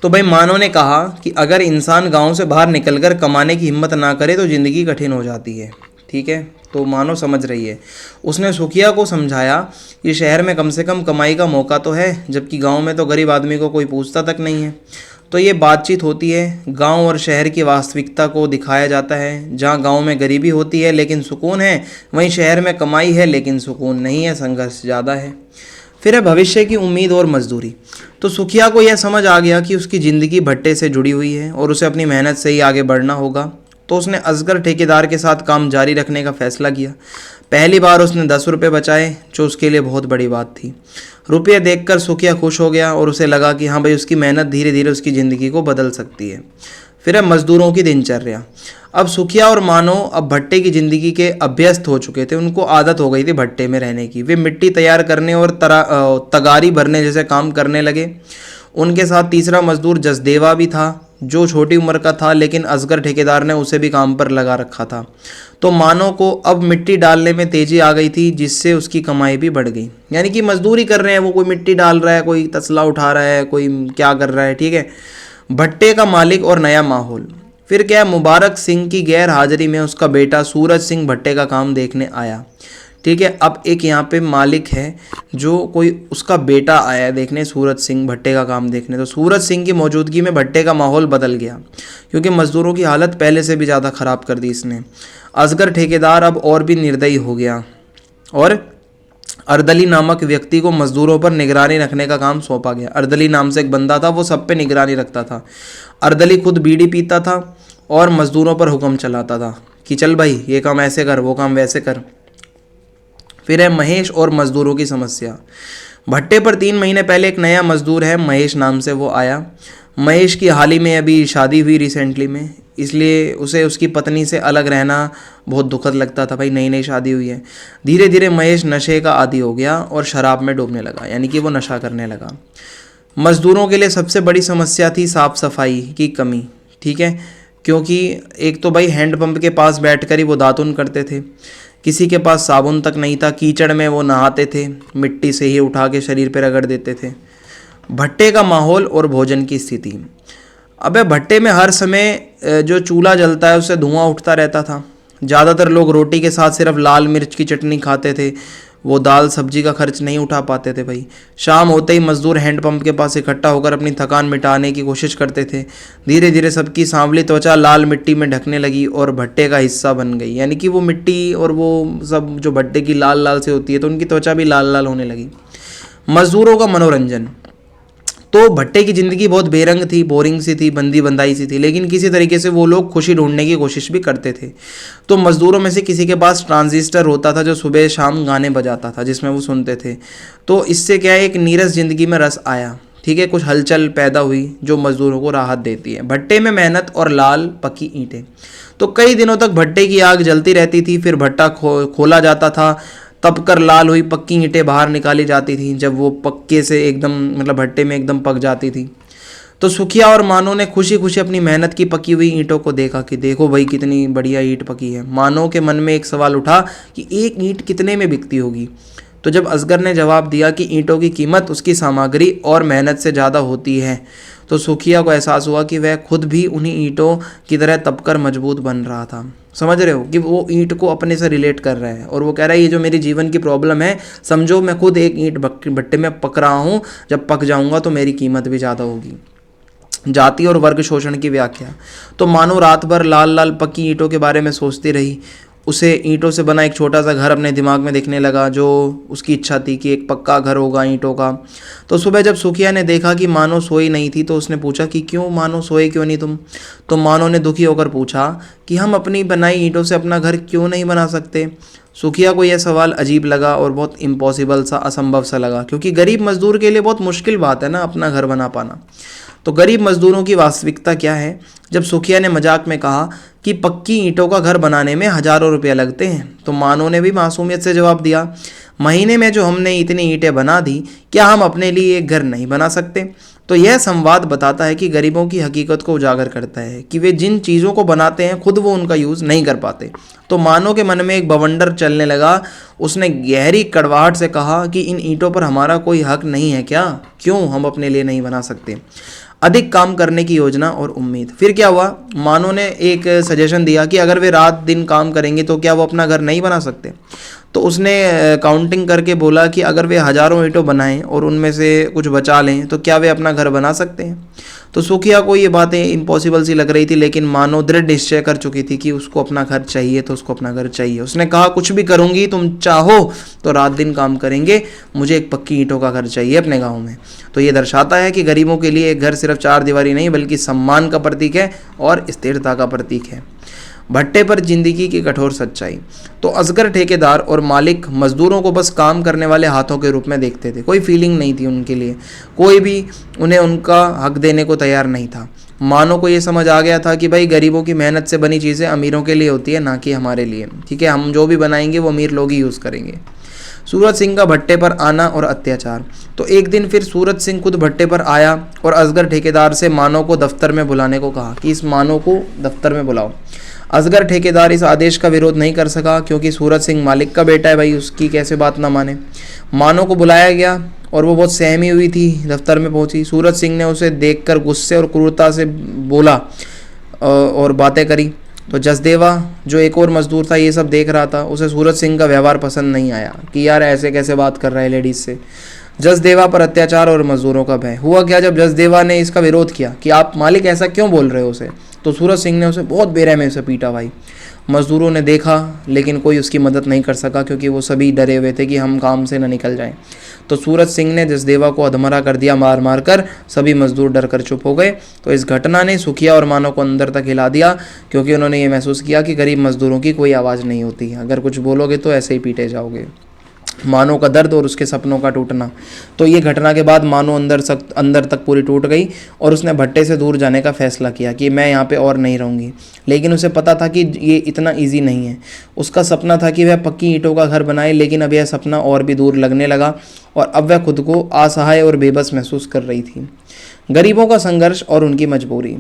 तो भाई मानो ने कहा कि अगर इंसान गांव से बाहर निकलकर कमाने की हिम्मत ना करे तो ज़िंदगी कठिन हो जाती है। ठीक है, तो मानो समझ रही है। उसने सुखिया को समझाया कि शहर में कम से कम कमाई का मौका तो है, जबकि गांव में तो गरीब आदमी को कोई पूछता तक नहीं है। तो ये बातचीत होती है, गांव और शहर की वास्तविकता को दिखाया जाता है। जहां गांव में गरीबी होती है लेकिन सुकून है, वहीं शहर में कमाई है लेकिन सुकून नहीं है, संघर्ष ज़्यादा है। फिर है भविष्य की उम्मीद और मजदूरी। तो सुखिया को यह समझ आ गया कि उसकी ज़िंदगी भट्टे से जुड़ी हुई है और उसे अपनी मेहनत से ही आगे बढ़ना होगा। तो उसने असगर ठेकेदार के साथ काम जारी रखने का फैसला किया। पहली बार उसने 10 रुपये बचाए, जो उसके लिए बहुत बड़ी बात थी। रुपये देखकर सुखिया खुश हो गया और उसे लगा कि हाँ भाई, उसकी मेहनत धीरे धीरे उसकी ज़िंदगी को बदल सकती है। फिर है मजदूरों की दिनचर्या। अब सुखिया और मानो अब भट्टे की ज़िंदगी के अभ्यस्त हो चुके थे। उनको आदत हो गई थी भट्टे में रहने की। वे मिट्टी तैयार करने और तगारी भरने जैसे काम करने लगे। उनके साथ तीसरा मजदूर जसदेवा भी था, जो छोटी उम्र का था, लेकिन असगर ठेकेदार ने उसे भी काम पर लगा रखा था। तो मानो को अब मिट्टी डालने में तेज़ी आ गई थी, जिससे उसकी कमाई भी बढ़ गई। यानी कि मजदूरी कर रहे हैं वो, कोई मिट्टी डाल रहा है, कोई तसला उठा रहा है, कोई क्या कर रहा है। ठीक है, भट्टे का मालिक और नया माहौल। फिर क्या, मुबारक सिंह की गैर हाजिरी में उसका बेटा सूरज सिंह भट्टे का काम देखने आया। ठीक है, अब एक यहाँ पे मालिक है, जो कोई उसका बेटा आया है देखने, सूरज सिंह भट्टे का काम देखने। तो सूरज सिंह की मौजूदगी में भट्टे का माहौल बदल गया, क्योंकि मज़दूरों की हालत पहले से भी ज़्यादा ख़राब कर दी इसने। असगर ठेकेदार अब और भी निर्दयी हो गया और अर्दली नामक व्यक्ति को मज़दूरों पर निगरानी रखने का काम सौंपा गया। अर्दली नाम से एक बंदा था, वो सब पे निगरानी रखता था। अर्दली खुद बीड़ी पीता था और मज़दूरों पर हुक्म चलाता था कि चल भाई, ये काम ऐसे कर, वो काम वैसे कर। फिर है महेश और मज़दूरों की समस्या। भट्टे पर 3 महीने पहले एक नया मज़दूर है, महेश नाम से वो आया। महेश की हाल ही में अभी शादी हुई रिसेंटली में, इसलिए उसे उसकी पत्नी से अलग रहना बहुत दुखद लगता था। भाई नई नई शादी हुई है। धीरे धीरे महेश नशे का आदी हो गया और शराब में डूबने लगा, यानी कि वो नशा करने लगा। मज़दूरों के लिए सबसे बड़ी समस्या थी साफ़ सफाई की कमी। ठीक है, क्योंकि एक तो भाई हैंडपंप के पास बैठकर ही वो दातुन करते थे, किसी के पास साबुन तक नहीं था, कीचड़ में वो नहाते थे, मिट्टी से ही उठा के शरीर पर रगड़ देते थे। भट्टे का माहौल और भोजन की स्थिति। अबे भट्टे में हर समय जो चूल्हा जलता है उससे धुआं उठता रहता था। ज़्यादातर लोग रोटी के साथ सिर्फ लाल मिर्च की चटनी खाते थे, वो दाल सब्जी का खर्च नहीं उठा पाते थे भाई। शाम होते ही मज़दूर हैंडपंप के पास इकट्ठा होकर अपनी थकान मिटाने की कोशिश करते थे। धीरे धीरे सबकी सांवली त्वचा लाल मिट्टी में ढकने लगी और भट्टे का हिस्सा बन गई। यानी कि वो मिट्टी और वो सब जो भट्टे की लाल लाल से होती है, तो उनकी त्वचा भी लाल लाल होने लगी। मज़दूरों का मनोरंजन। तो भट्टे की ज़िंदगी बहुत बेरंग थी, बोरिंग सी थी, बंदी बंदाई सी थी, लेकिन किसी तरीके से वो लोग खुशी ढूंढने की कोशिश भी करते थे। तो मज़दूरों में से किसी के पास ट्रांजिस्टर होता था, जो सुबह शाम गाने बजाता था, जिसमें वो सुनते थे। तो इससे क्या है, एक नीरस ज़िंदगी में रस आया। ठीक है, कुछ हलचल पैदा हुई जो मज़दूरों को राहत देती है। भट्टे में मेहनत और लाल पकी ईंटें। तो कई दिनों तक भट्टे की आग जलती रहती थी, फिर भट्टा खोला जाता था, तप कर लाल हुई पक्की ईंटें बाहर निकाली जाती थी। जब वो पक्के से एकदम मतलब भट्टे में एकदम पक जाती थी, तो सुखिया और मानो ने खुशी खुशी अपनी मेहनत की पकी हुई ईंटों को देखा कि देखो भाई कितनी बढ़िया ईंट पकी है। मानो के मन में एक सवाल उठा कि एक ईंट कितने में बिकती होगी। तो जब असगर ने जवाब दिया कि ईंटों की कीमत उसकी सामग्री और मेहनत से ज़्यादा होती है, तो सुखिया को एहसास हुआ कि वह खुद भी उन्हीं ईंटों की तरह तपकर मजबूत बन रहा था। समझ रहे हो कि वो ईंट को अपने से रिलेट कर रहा है और वो कह रहा है ये जो मेरी जीवन की प्रॉब्लम है, समझो मैं खुद एक ईंट भट्टे में पक रहा हूँ, जब पक जाऊँगा तो मेरी कीमत भी ज़्यादा होगी। जाति और वर्ग शोषण की व्याख्या। तो मानो रात भर लाल लाल पक्की ईंटों के बारे में सोचती रही। उसे ईंटों से बना एक छोटा सा घर अपने दिमाग में दिखने लगा, जो उसकी इच्छा थी कि एक पक्का घर होगा ईंटों का। तो सुबह जब सुखिया ने देखा कि मानो सोई नहीं थी, तो उसने पूछा कि क्यों मानो, सोए क्यों नहीं तुम? तो मानो ने दुखी होकर पूछा कि हम अपनी बनाई ईंटों से अपना घर क्यों नहीं बना सकते। सुखिया को यह सवाल अजीब लगा और बहुत इम्पॉसिबल सा, असंभव सा लगा, क्योंकि गरीब मजदूर के लिए बहुत मुश्किल बात है ना अपना घर बना पाना। तो गरीब मजदूरों की वास्तविकता क्या है? जब सुखिया ने मजाक में कहा कि पक्की ईंटों का घर बनाने में हजारों रुपया लगते हैं, तो मानो ने भी मासूमियत से जवाब दिया, महीने में जो हमने इतनी ईंटें बना दी, क्या हम अपने लिए एक घर नहीं बना सकते? तो यह संवाद बताता है कि गरीबों की हकीकत को उजागर करता है कि वे जिन चीज़ों को बनाते हैं खुद वो उनका यूज़ नहीं कर पाते। तो मानो के मन में एक बवंडर चलने लगा। उसने गहरी कड़वाहट से कहा कि इन ईंटों पर हमारा कोई हक नहीं है क्या? क्यों हम अपने लिए नहीं बना सकते? अधिक काम करने की योजना और उम्मीद। फिर क्या हुआ? मानो ने एक सजेशन दिया कि अगर वे रात दिन काम करेंगे तो क्या वो अपना घर नहीं बना सकते? तो उसने काउंटिंग करके बोला कि अगर वे हजारों ईंटों बनाएं और उनमें से कुछ बचा लें तो क्या वे अपना घर बना सकते हैं? तो सुखिया को ये बातें इम्पॉसिबल सी लग रही थी, लेकिन मानो दृढ़ निश्चय कर चुकी थी कि उसको अपना घर चाहिए, तो उसको अपना घर चाहिए। उसने कहा, कुछ भी करूंगी, तुम चाहो तो रात दिन काम करेंगे, मुझे एक पक्की ईंटों का घर चाहिए अपने गाँव में। तो ये दर्शाता है कि गरीबों के लिए एक घर सिर्फ चार दीवारी नहीं बल्कि सम्मान का प्रतीक है और स्थिरता का प्रतीक है। भट्टे पर जिंदगी की कठोर सच्चाई। तो असगर ठेकेदार और मालिक मजदूरों को बस काम करने वाले हाथों के रूप में देखते थे। कोई फीलिंग नहीं थी उनके लिए, कोई भी उन्हें उनका हक देने को तैयार नहीं था। मानो को ये समझ आ गया था कि भाई गरीबों की मेहनत से बनी चीज़ें अमीरों के लिए होती है, ना कि हमारे लिए। ठीक है, हम जो भी बनाएंगे वो अमीर लोग ही यूज़ करेंगे। सूरज सिंह का भट्टे पर आना और अत्याचार। तो एक दिन फिर सूरज सिंह खुद भट्टे पर आया और असगर ठेकेदार से मानो को दफ्तर में बुलाने को कहा कि इस मानो को दफ्तर में बुलाओ। असगर ठेकेदार इस आदेश का विरोध नहीं कर सका क्योंकि सूरज सिंह मालिक का बेटा है, भाई उसकी कैसे बात ना माने। मानो को बुलाया गया और वो बहुत सहमी हुई थी। दफ्तर में पहुंची। सूरज सिंह ने उसे देखकर गुस्से और क्रूरता से बोला और बातें करी। तो जसदेवा जो एक और मजदूर था ये सब देख रहा था, उसे सूरज सिंह का व्यवहार पसंद नहीं आया कि यार ऐसे कैसे बात कर रहा है लेडीज से। जसदेवा पर अत्याचार और मजदूरों का भय। हुआ क्या, जब जसदेवा ने इसका विरोध किया कि आप मालिक ऐसा क्यों बोल रहे हो उसे, तो सूरज सिंह ने उसे बहुत बेरहमी से पीटा। भाई मजदूरों ने देखा लेकिन कोई उसकी मदद नहीं कर सका क्योंकि वो सभी डरे हुए थे कि हम काम से न निकल जाएं। तो सूरज सिंह ने जसदेवा को अधमरा कर दिया मार मार कर। सभी मजदूर डर कर चुप हो गए। तो इस घटना ने सुखिया और मानो को अंदर तक हिला दिया क्योंकि उन्होंने ये महसूस किया कि गरीब मजदूरों की कोई आवाज़ नहीं होती, अगर कुछ बोलोगे तो ऐसे ही पीटे जाओगे। मानो का दर्द और उसके सपनों का टूटना। तो ये घटना के बाद मानो अंदर तक पूरी टूट गई और उसने भट्टे से दूर जाने का फैसला किया कि मैं यहाँ पे और नहीं रहूँगी। लेकिन उसे पता था कि ये इतना इजी नहीं है। उसका सपना था कि वह पक्की ईंटों का घर बनाए, लेकिन अब यह सपना और भी दूर लगने लगा और अब वह खुद को असहाय और बेबस महसूस कर रही थी। गरीबों का संघर्ष और उनकी मजबूरी।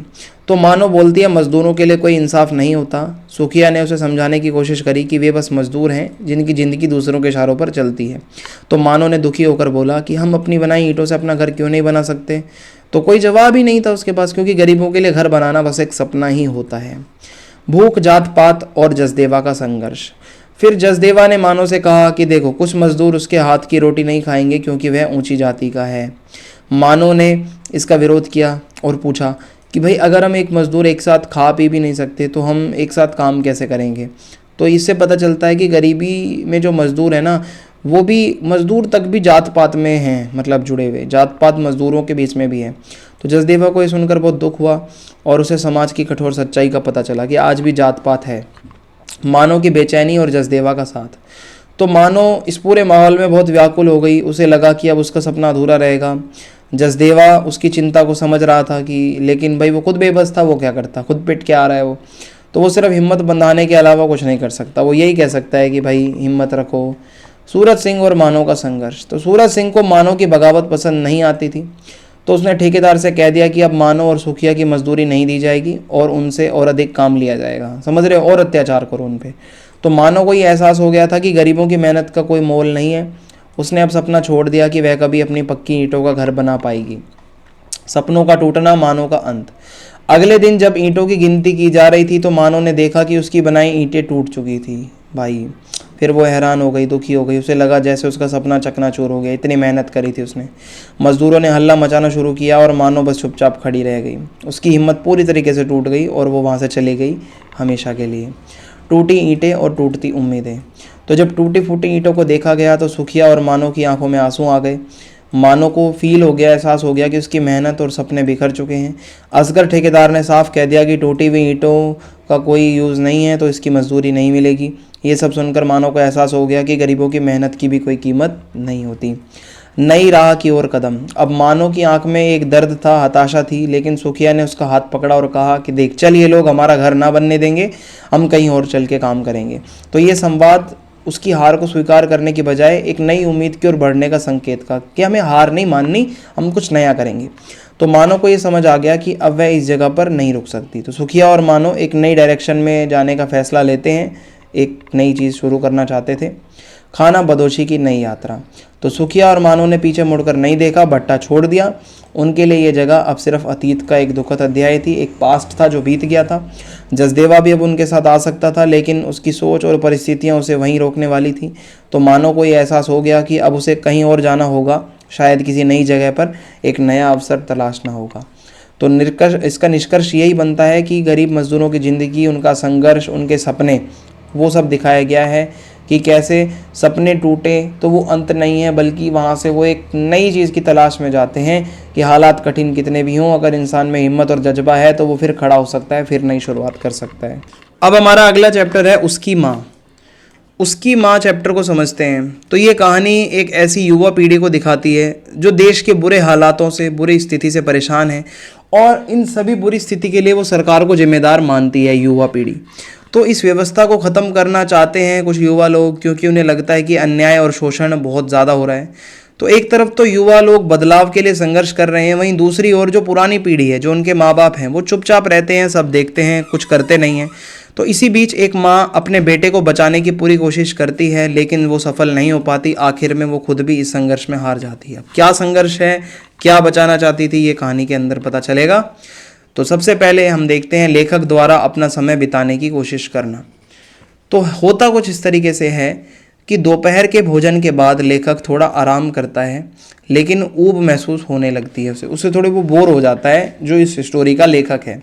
तो मानो बोलती है, मजदूरों के लिए कोई इंसाफ नहीं होता। सुखिया ने उसे समझाने की कोशिश करी कि वे बस मजदूर हैं जिनकी ज़िंदगी दूसरों के इशारों पर चलती है। तो मानो ने दुखी होकर बोला कि हम अपनी बनाई ईंटों से अपना घर क्यों नहीं बना सकते। तो कोई जवाब ही नहीं था उसके पास, क्योंकि गरीबों के लिए घर बनाना बस एक सपना ही होता है। भूख, जात पात और जसदेवा का संघर्ष। फिर जसदेवा ने मानो से कहा कि देखो, कुछ मजदूर उसके हाथ की रोटी नहीं खाएंगे क्योंकि वह ऊंची जाति का है। मानो ने इसका विरोध किया और पूछा कि भाई अगर हम एक मज़दूर एक साथ खा पी भी नहीं सकते तो हम एक साथ काम कैसे करेंगे। तो इससे पता चलता है कि गरीबी में जो मज़दूर है ना, वो भी मज़दूर तक भी जात पात में हैं, मतलब जुड़े हुए जात पात मज़दूरों के बीच में भी है। तो जसदेवा को ये सुनकर बहुत दुख हुआ और उसे समाज की कठोर सच्चाई का पता चला कि आज भी जात पात है। मानो की बेचैनी और जसदेवा का साथ। तो मानो इस पूरे माहौल में बहुत व्याकुल हो गई। उसे लगा कि अब उसका सपना अधूरा रहेगा। जसदेवा उसकी चिंता को समझ रहा था कि लेकिन भाई वो खुद बेबस था, वो क्या करता, खुद पिट के आ रहा है वो। तो वो सिर्फ हिम्मत बंधाने के अलावा कुछ नहीं कर सकता। वो यही कह सकता है कि भाई हिम्मत रखो। सूरज सिंह और मानो का संघर्ष। तो सूरज सिंह को मानो की बगावत पसंद नहीं आती थी, तो उसने ठेकेदार से कह दिया कि अब मानो और सुखिया की मजदूरी नहीं दी जाएगी और उनसे और अधिक काम लिया जाएगा, समझ रहे हो, और अत्याचार करो उन पर। तो मानो को ये एहसास हो गया था कि गरीबों की मेहनत का कोई मोल नहीं है। उसने अब सपना छोड़ दिया कि वह कभी अपनी पक्की ईंटों का घर बना पाएगी। सपनों का टूटना, मानो का अंत। अगले दिन जब ईंटों की गिनती की जा रही थी तो मानो ने देखा कि उसकी बनाई ईंटें टूट चुकी थी। भाई फिर वो हैरान हो गई, दुखी हो गई। उसे लगा जैसे उसका सपना चकनाचूर हो गया, इतनी मेहनत करी थी उसने। मजदूरों ने हल्ला मचाना शुरू किया और मानो बस चुपचाप खड़ी रह गई। उसकी हिम्मत पूरी तरीके से टूट गई और वो वहाँ से चली गई हमेशा के लिए। टूटी ईंटें और टूटती उम्मीदें। तो जब टूटी फूटी ईंटों को देखा गया तो सुखिया और मानो की आंखों में आंसू आ गए। मानो को फील हो गया, एहसास हो गया कि उसकी मेहनत और सपने बिखर चुके हैं। असगर ठेकेदार ने साफ कह दिया कि टूटी हुई ईंटों का कोई यूज़ नहीं है तो इसकी मजदूरी नहीं मिलेगी। ये सब सुनकर मानो को एहसास हो गया कि गरीबों की मेहनत की भी कोई कीमत नहीं होती। नई राह की ओर कदम। अब मानो की आंख में एक दर्द था, हताशा थी, लेकिन सुखिया ने उसका हाथ पकड़ा और कहा कि देख चल, ये लोग हमारा घर ना बनने देंगे, हम कहीं और चल के काम करेंगे। तो ये संवाद उसकी हार को स्वीकार करने की बजाय एक नई उम्मीद की ओर बढ़ने का संकेत का, कि हमें हार नहीं माननी, हम कुछ नया करेंगे। तो मानो को ये समझ आ गया कि अब वह इस जगह पर नहीं रुक सकती। तो सुखिया और मानो एक नई डायरेक्शन में जाने का फैसला लेते हैं, एक नई चीज़ शुरू करना चाहते थे, खाना बदोशी की नई यात्रा। तो सुखिया और मानो ने पीछे मुड़कर नहीं देखा, भट्टा छोड़ दिया। उनके लिए ये जगह अब सिर्फ अतीत का एक दुखद अध्याय थी, एक पास्ट था जो बीत गया था। जसदेवा भी अब उनके साथ आ सकता था, लेकिन उसकी सोच और परिस्थितियां उसे वहीं रोकने वाली थी। तो मानो को ये एहसास हो गया कि अब उसे कहीं और जाना होगा, शायद किसी नई जगह पर एक नया अवसर तलाशना होगा। तो इसका निष्कर्ष यही बनता है कि गरीब मजदूरों की ज़िंदगी, उनका संघर्ष, उनके सपने, वो सब दिखाया गया है कि कैसे सपने टूटे तो वो अंत नहीं है, बल्कि वहाँ से वो एक नई चीज़ की तलाश में जाते हैं कि हालात कठिन कितने भी हों, अगर इंसान में हिम्मत और जज्बा है तो वो फिर खड़ा हो सकता है, फिर नई शुरुआत कर सकता है। अब हमारा अगला चैप्टर है उसकी माँ। उसकी माँ चैप्टर को समझते हैं। तो ये कहानी एक ऐसी युवा पीढ़ी को दिखाती है जो देश के बुरे हालातों से, बुरी स्थिति से परेशान है, और इन सभी बुरी स्थिति के लिए वो सरकार को जिम्मेदार मानती है युवा पीढ़ी। तो इस व्यवस्था को ख़त्म करना चाहते हैं कुछ युवा लोग, क्योंकि उन्हें लगता है कि अन्याय और शोषण बहुत ज़्यादा हो रहा है। तो एक तरफ तो युवा लोग बदलाव के लिए संघर्ष कर रहे हैं, वहीं दूसरी ओर जो पुरानी पीढ़ी है, जो उनके माँ बाप हैं, वो चुपचाप रहते हैं, सब देखते हैं, कुछ करते नहीं हैं। तो इसी बीच एक माँ अपने बेटे को बचाने की पूरी कोशिश करती है, लेकिन वो सफल नहीं हो पाती। आखिर में वो खुद भी इस संघर्ष में हार जाती है। क्या संघर्ष है, क्या बचाना चाहती थी, ये कहानी के अंदर पता चलेगा। तो सबसे पहले हम देखते हैं लेखक द्वारा अपना समय बिताने की कोशिश करना। तो होता कुछ इस तरीके से है कि दोपहर के भोजन के बाद लेखक थोड़ा आराम करता है, लेकिन ऊब महसूस होने लगती है उसे थोड़ी वो बोर हो जाता है जो इस स्टोरी का लेखक है,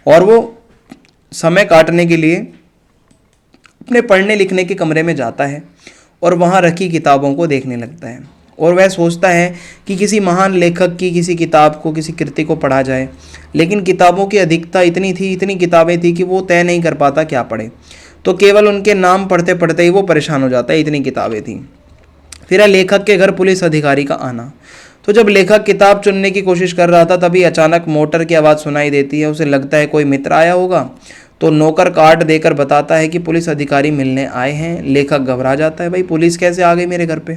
और वो समय काटने के लिए अपने पढ़ने लिखने के कमरे में जाता है और वहाँ रखी किताबों को देखने लगता है। और वह सोचता है कि किसी महान लेखक की किसी किताब को, किसी कृति को पढ़ा जाए, लेकिन किताबों की अधिकता इतनी किताबें थी कि वो तय नहीं कर पाता क्या पढ़े। तो केवल उनके नाम पढ़ते पढ़ते ही वो परेशान हो जाता है, इतनी किताबें थी। फिर लेखक के घर पुलिस अधिकारी का आना। तो जब लेखक किताब चुनने की कोशिश कर रहा था, तभी अचानक मोटर की आवाज़ सुनाई देती है। उसे लगता है कोई मित्र आया होगा, तो नौकर कार्ड देकर बताता है कि पुलिस अधिकारी मिलने आए हैं। लेखक घबरा जाता है, भाई पुलिस कैसे आ गई मेरे घर पे।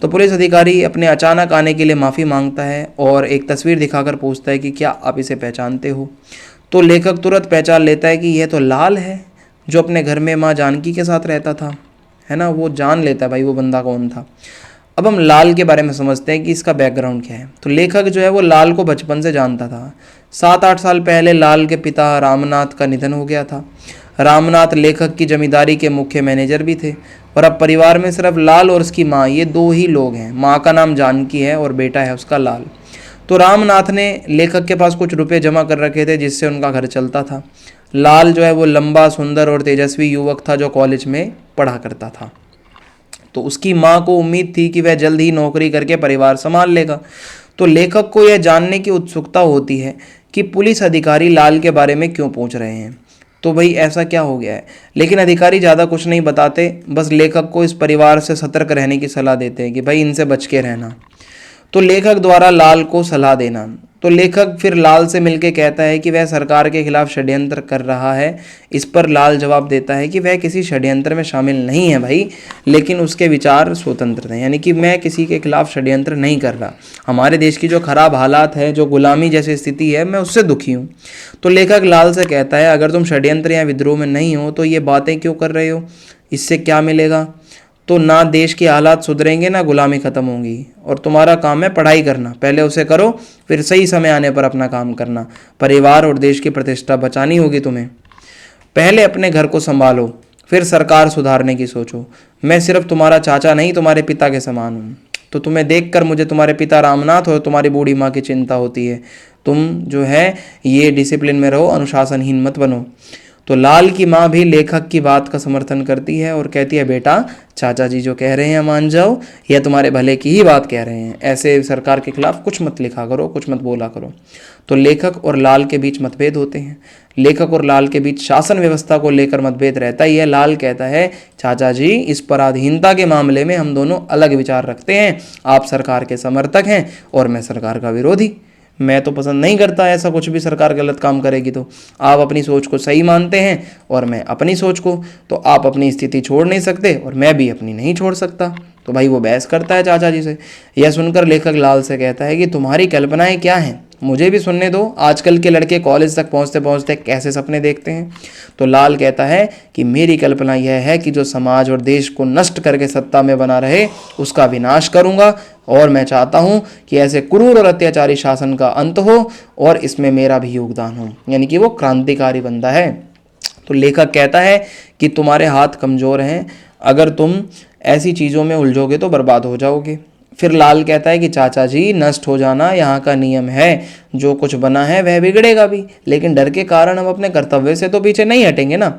तो पुलिस अधिकारी अपने अचानक आने के लिए माफ़ी मांगता है और एक तस्वीर दिखाकर पूछता है कि क्या आप इसे पहचानते हो। तो लेखक तुरंत पहचान लेता है कि यह तो लाल है, जो अपने घर में माँ जानकी के साथ रहता था, है ना। वो जान लेता है भाई वो बंदा कौन था। अब हम लाल के बारे में समझते हैं कि इसका बैकग्राउंड क्या है। तो लेखक जो है वो लाल को बचपन से जानता था। 7-8 साल पहले लाल के पिता रामनाथ का निधन हो गया था। रामनाथ लेखक की जमींदारी के मुख्य मैनेजर भी थे, और अब परिवार में सिर्फ लाल और उसकी माँ, ये दो ही लोग हैं। माँ का नाम जानकी है और बेटा है उसका लाल। तो रामनाथ ने लेखक के पास कुछ रुपए जमा कर रखे थे, जिससे उनका घर चलता था। लाल जो है वो लंबा, सुंदर और तेजस्वी युवक था जो कॉलेज में पढ़ा करता था। तो उसकी माँ को उम्मीद थी कि वह जल्द ही नौकरी करके परिवार संभाल लेगा। तो लेखक को यह जानने की उत्सुकता होती है कि पुलिस अधिकारी लाल के बारे में क्यों पूछ रहे हैं, तो भाई ऐसा क्या हो गया है। लेकिन अधिकारी ज़्यादा कुछ नहीं बताते, बस लेखक को इस परिवार से सतर्क रहने की सलाह देते हैं कि भाई इनसे बच के रहना। तो लेखक द्वारा लाल को सलाह देना। तो लेखक फिर लाल से मिलकर कहता है कि वह सरकार के खिलाफ षड्यंत्र कर रहा है। इस पर लाल जवाब देता है कि वह किसी षड्यंत्र में शामिल नहीं है भाई, लेकिन उसके विचार स्वतंत्र हैं, यानी कि मैं किसी के खिलाफ षड्यंत्र नहीं कर रहा। हमारे देश की जो खराब हालात है, जो गुलामी जैसी स्थिति है, मैं उससे दुखी हूँ। तो लेखक लाल से कहता है अगर तुम षड्यंत्र या विद्रोह में नहीं हो तो ये बातें क्यों कर रहे हो, इससे क्या मिलेगा। तो ना देश के हालात सुधरेंगे, ना गुलामी ख़त्म होगी, और तुम्हारा काम है पढ़ाई करना। पहले उसे करो, फिर सही समय आने पर अपना काम करना। परिवार और देश की प्रतिष्ठा बचानी होगी तुम्हें। पहले अपने घर को संभालो, फिर सरकार सुधारने की सोचो। मैं सिर्फ तुम्हारा चाचा नहीं, तुम्हारे पिता के समान हूँ। तो तुम्हें देखकर मुझे तुम्हारे पिता रामनाथ और तुम्हारी बूढ़ी माँ की चिंता होती है। तुम जो है ये डिसिप्लिन में रहो, अनुशासनहीन मत बनो। तो लाल की माँ भी लेखक की बात का समर्थन करती है और कहती है बेटा चाचा जी जो कह रहे हैं मान जाओ, यह तुम्हारे भले की ही बात कह रहे हैं, ऐसे सरकार के खिलाफ कुछ मत लिखा करो, कुछ मत बोला करो। तो लेखक और लाल के बीच मतभेद होते हैं। लेखक और लाल के बीच शासन व्यवस्था को लेकर मतभेद रहता ही है। लाल कहता है चाचा जी इस पराधीनता के मामले में हम दोनों अलग विचार रखते हैं, आप सरकार के समर्थक हैं और मैं सरकार का विरोधी। मैं तो पसंद नहीं करता ऐसा कुछ भी सरकार गलत काम करेगी तो। आप अपनी सोच को सही मानते हैं और मैं अपनी सोच को, तो आप अपनी स्थिति छोड़ नहीं सकते और मैं भी अपनी नहीं छोड़ सकता। तो भाई वो बहस करता है चाचा जी से। यह सुनकर लेखक लाल से कहता है कि तुम्हारी कल्पनाएं क्या हैं, मुझे भी सुनने दो, आजकल के लड़के कॉलेज तक पहुंचते पहुंचते कैसे सपने देखते हैं। तो लाल कहता है कि मेरी कल्पना यह है कि जो समाज और देश को नष्ट करके सत्ता में बना रहे उसका विनाश करूंगा, और मैं चाहता हूं कि ऐसे क्रूर और अत्याचारी शासन का अंत हो और इसमें मेरा भी योगदान हो। यानी कि वो क्रांतिकारी बंदा है। तो लेखक कहता है कि तुम्हारे हाथ कमज़ोर हैं, अगर तुम ऐसी चीज़ों में उलझोगे तो बर्बाद हो जाओगे। फिर लाल कहता है कि चाचा जी नष्ट हो जाना यहाँ का नियम है, जो कुछ बना है वह बिगड़ेगा भी, लेकिन डर के कारण हम अपने कर्तव्य से तो पीछे नहीं हटेंगे ना।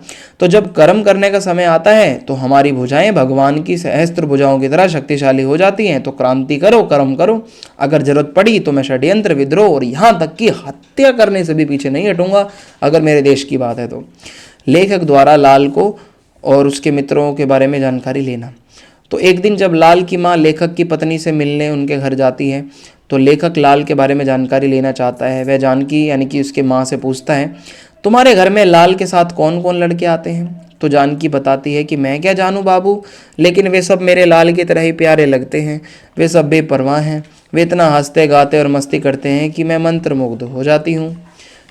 तो जब कर्म करने का समय आता है तो हमारी भुजाएं भगवान की सहस्त्र भुजाओं की तरह शक्तिशाली हो जाती हैं। तो क्रांति करो, कर्म करो, अगर जरूरत पड़ी तो मैं षड्यंत्र, विद्रोह और यहाँ तक कि हत्या करने से भी पीछे नहीं हटूंगा अगर मेरे देश की बात है तो। लेखक द्वारा लाल को और उसके मित्रों के बारे में जानकारी लेना। तो एक दिन जब लाल की माँ लेखक की पत्नी से मिलने उनके घर जाती है तो लेखक लाल के बारे में जानकारी लेना चाहता है। वह जानकी यानी कि उसके माँ से पूछता है तुम्हारे घर में लाल के साथ कौन कौन लड़के आते हैं। तो जानकी बताती है कि मैं क्या जानूँ बाबू, लेकिन वे सब मेरे लाल की तरह ही प्यारे लगते हैं, वे सब बेपरवाह हैं, वे इतना हंसते गाते और मस्ती करते हैं कि मैं मंत्रमुग्ध हो जाती हूँ।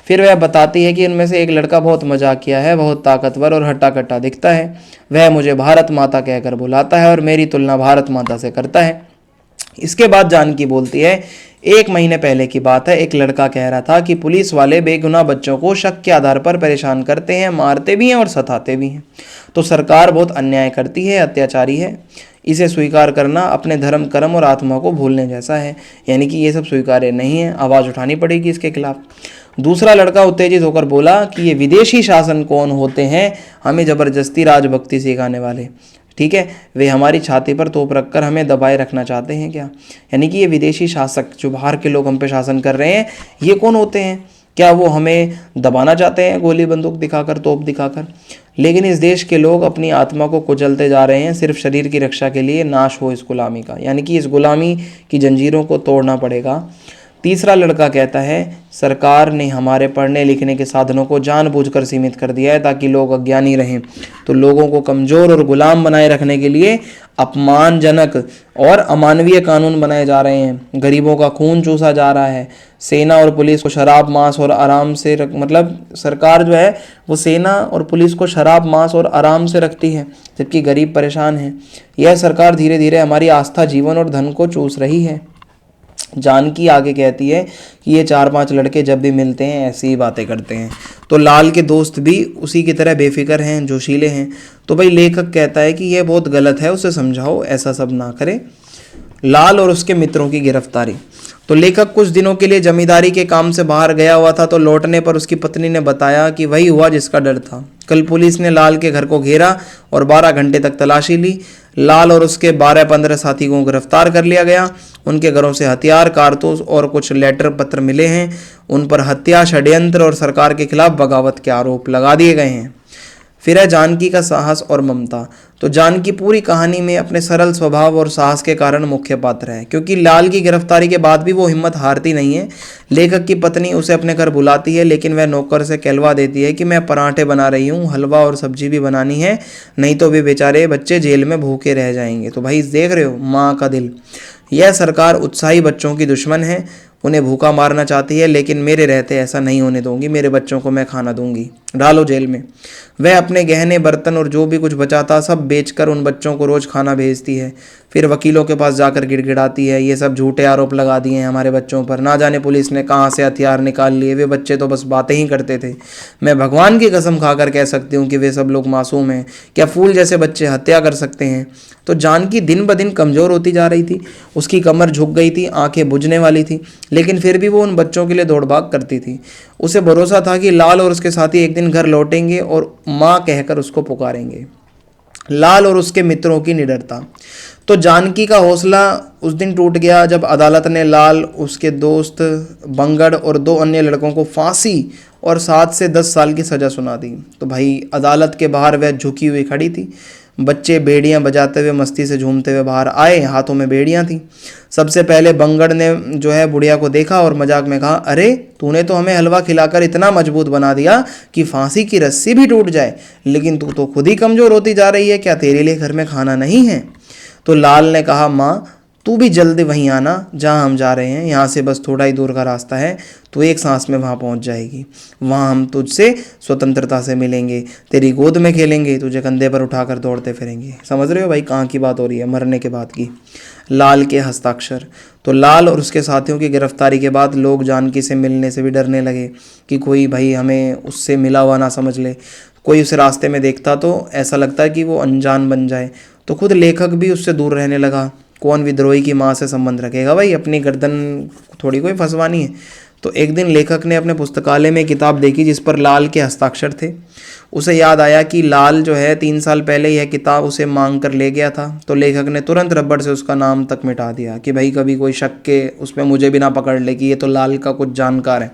फिर वह बताती है कि उनमें से एक लड़का बहुत मजाकिया है, बहुत ताकतवर और हट्टा कट्टा दिखता है, वह मुझे भारत माता कहकर बुलाता है और मेरी तुलना भारत माता से करता है। इसके बाद जानकी बोलती है 1 महीने पहले की बात है, एक लड़का कह रहा था कि पुलिस वाले बेगुनाह बच्चों को शक के आधार पर परेशान करते हैं, मारते भी हैं और सताते भी हैं। तो सरकार बहुत अन्याय करती है, अत्याचारी है, इसे स्वीकार करना अपने धर्म, कर्म और आत्मा को भूलने जैसा है। यानी कि ये सब स्वीकार्य नहीं है, आवाज़ उठानी पड़ेगी इसके खिलाफ। दूसरा लड़का उत्तेजित होकर बोला कि ये विदेशी शासन कौन होते हैं हमें ज़बरदस्ती राजभक्ति सिखाने वाले, ठीक है, वे हमारी छाती पर तोप रखकर हमें दबाए रखना चाहते हैं क्या। यानी कि ये विदेशी शासक जो बाहर के लोग हम पे शासन कर रहे हैं ये कौन होते हैं, क्या वो हमें दबाना चाहते हैं गोली बंदूक दिखाकर, तोप दिखाकर। लेकिन इस देश के लोग अपनी आत्मा को कुचलते जा रहे हैं सिर्फ शरीर की रक्षा के लिए, नाश हो इस गुलामी का। यानी कि इस गुलामी की जंजीरों को तोड़ना पड़ेगा। तीसरा लड़का कहता है सरकार ने हमारे पढ़ने लिखने के साधनों को जानबूझकर सीमित कर दिया है ताकि लोग अज्ञानी रहें। तो लोगों को कमज़ोर और गुलाम बनाए रखने के लिए अपमानजनक और अमानवीय कानून बनाए जा रहे हैं, गरीबों का खून चूसा जा रहा है, सेना और पुलिस को शराब, मांस और आराम से मतलब सरकार जो है वो सेना और पुलिस को शराब, मांस और आराम से रखती है जबकि गरीब परेशान है। यह सरकार धीरे धीरे हमारी आस्था, जीवन और धन को चूस रही है। जानकी आगे कहती है कि ये 4-5 लड़के जब भी मिलते हैं ऐसी ही बातें करते हैं। तो लाल के दोस्त भी उसी की तरह बेफिक्र हैं, जोशीले हैं। तो भाई लेखक कहता है कि यह बहुत गलत है, उसे समझाओ ऐसा सब ना करे। लाल और उसके मित्रों की गिरफ्तारी। तो लेखक कुछ दिनों के लिए जमींदारी के काम से बाहर गया हुआ था, तो लौटने पर उसकी पत्नी ने बताया कि वही हुआ जिसका डर था। कल पुलिस ने लाल के घर को घेरा और 12 घंटे तक तलाशी ली। लाल और उसके 12-15 साथी को गिरफ्तार कर लिया गया। उनके घरों से हथियार, कारतूस और कुछ लेटर पत्र मिले हैं। उन पर हत्या, षड्यंत्र और सरकार के खिलाफ बगावत के आरोप लगा दिए गए हैं। फिर है जानकी का साहस और ममता। तो जानकी पूरी कहानी में अपने सरल स्वभाव और साहस के कारण मुख्य पात्र है, क्योंकि लाल की गिरफ्तारी के बाद भी वो हिम्मत हारती नहीं है। लेखक की पत्नी उसे अपने घर बुलाती है, लेकिन वह नौकर से कहलवा देती है कि मैं पराठे बना रही हूँ, हलवा और सब्जी भी बनानी है, नहीं तो वे बेचारे बच्चे जेल में भूखे रह जाएंगे। तो भाई देख रहे हो माँ का दिल। यह सरकार उत्साही बच्चों की दुश्मन है, उन्हें भूखा मारना चाहती है, लेकिन मेरे रहते ऐसा नहीं होने दूंगी। मेरे बच्चों को मैं खाना दूंगी, डालो जेल में। वह अपने गहने, बर्तन और जो भी कुछ बचा था सब बेचकर उन बच्चों को रोज खाना भेजती है। फिर वकीलों के पास जाकर गिड़गिड़ाती है, ये सब झूठे आरोप लगा दिए हैं हमारे बच्चों पर, ना जाने पुलिस ने कहाँ से हथियार निकाल लिए, वे बच्चे तो बस बातें ही करते थे। मैं भगवान की कसम खाकर कह सकती हूँ कि वे सब लोग मासूम हैं। क्या फूल जैसे बच्चे हत्या कर सकते हैं। तो जानकी दिन ब दिन कमज़ोर होती जा रही थी, उसकी कमर झुक गई थी, आंखें बुझने वाली थी। लेकिन फिर भी वो उन बच्चों के लिए दौड़ भाग करती थी। उसे भरोसा था कि लाल और उसके साथी एक दिन घर लौटेंगे और माँ कहकर उसको पुकारेंगे। लाल और उसके मित्रों की निडरता। तो जानकी का हौसला उस दिन टूट गया जब अदालत ने लाल, उसके दोस्त बंगड़ और 2 अन्य लड़कों को फांसी और 7 से 10 साल की सज़ा सुना दी। तो भाई अदालत के बाहर वह झुकी हुई खड़ी थी। बच्चे बेड़ियां बजाते हुए मस्ती से झूमते हुए बाहर आए, हाथों में बेड़ियां थी। सबसे पहले बंगड़ ने जो है बुढ़िया को देखा और मजाक में कहा, अरे तूने तो हमें हलवा खिलाकर इतना मजबूत बना दिया कि फांसी की रस्सी भी टूट जाए, लेकिन तू तो खुद ही कमज़ोर होती जा रही है, क्या तेरे लिए घर में खाना नहीं है? तो लाल ने कहा, माँ तू भी जल्दी वहीं आना जहाँ हम जा रहे हैं, यहाँ से बस थोड़ा ही दूर का रास्ता है, तू एक सांस में वहाँ पहुँच जाएगी। वहाँ हम तुझसे स्वतंत्रता से मिलेंगे, तेरी गोद में खेलेंगे, तुझे कंधे पर उठाकर दौड़ते फिरेंगे। समझ रहे हो भाई कहाँ की बात हो रही है? मरने के बाद की। लाल के हस्ताक्षर। तो लाल और उसके साथियों की गिरफ्तारी के बाद लोग जानकी से मिलने से भी डरने लगे कि कोई भाई हमें उससे मिला हुआ ना समझ ले। कोई उसे रास्ते में देखता तो ऐसा लगता है कि वो अनजान बन जाए। तो खुद लेखक भी उससे दूर रहने लगा। कौन विद्रोही की माँ से संबंध रखेगा भाई, अपनी गर्दन थोड़ी कोई फंसवानी है। तो एक दिन लेखक ने अपने पुस्तकालय में किताब देखी जिस पर लाल के हस्ताक्षर थे। उसे याद आया कि लाल जो है 3 साल पहले यह किताब उसे मांग कर ले गया था। तो लेखक ने तुरंत रबड़ से उसका नाम तक मिटा दिया कि भाई कभी कोई शक के उसमें मुझे भी ना पकड़ ले कि ये तो लाल का कुछ जानकार है।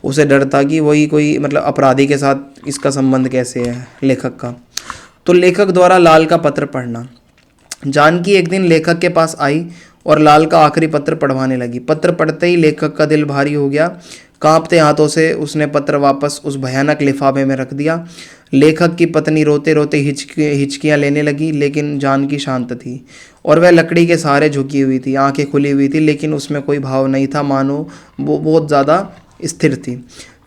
उसे डर था कि वही कोई मतलब अपराधी के साथ इसका संबंध कैसे है लेखक का। तो लेखक द्वारा लाल का पत्र पढ़ना। जानकी एक दिन लेखक के पास आई और लाल का आखिरी पत्र पढ़वाने लगी। पत्र पढ़ते ही लेखक का दिल भारी हो गया। कांपते हाथों से उसने पत्र वापस उस भयानक लिफाफे में रख दिया। लेखक की पत्नी रोते रोते हिचकियाँ लेने लगी, लेकिन जानकी शांत थी और वह लकड़ी के सहारे झुकी हुई थी। आंखें खुली हुई थी लेकिन उसमें कोई भाव नहीं था, मानो वो बहुत ज़्यादा स्थिर थी।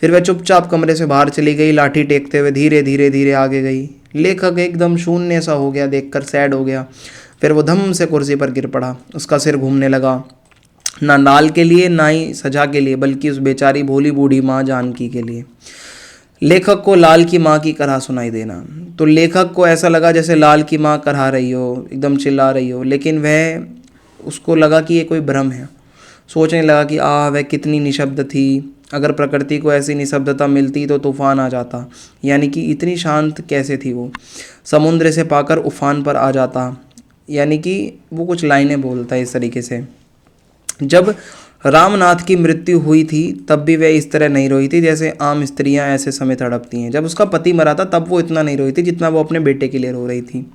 फिर वह चुपचाप कमरे से बाहर चली गई, लाठी टेकते हुए धीरे धीरे धीरे आगे गई। लेखक एकदम शून्य सा हो गया, देखकर सैड हो गया। फिर वो धम से कुर्सी पर गिर पड़ा। उसका सिर घूमने लगा, ना लाल के लिए ना ही सजा के लिए, बल्कि उस बेचारी भोली बूढ़ी माँ जानकी के लिए। लेखक को लाल की माँ की कराह सुनाई देना। तो लेखक को ऐसा लगा जैसे लाल की माँ कराह रही हो, एकदम चिल्ला रही हो, लेकिन उसको लगा कि ये कोई भ्रम है। सोचने लगा कि वह कितनी निशब्द थी। अगर प्रकृति को ऐसी निशब्दता मिलती तो तूफान आ जाता, यानी कि इतनी शांत कैसे थी वो। समुद्र से पाकर उफान पर आ जाता, यानी कि वो कुछ लाइनें बोलता है इस तरीके से। जब रामनाथ की मृत्यु हुई थी तब भी वह इस तरह नहीं रोई थी जैसे आम स्त्रियां ऐसे समय तड़पती हैं। जब उसका पति मरा था तब वो इतना नहीं रोई थी जितना वो अपने बेटे के लिए रो रही थी।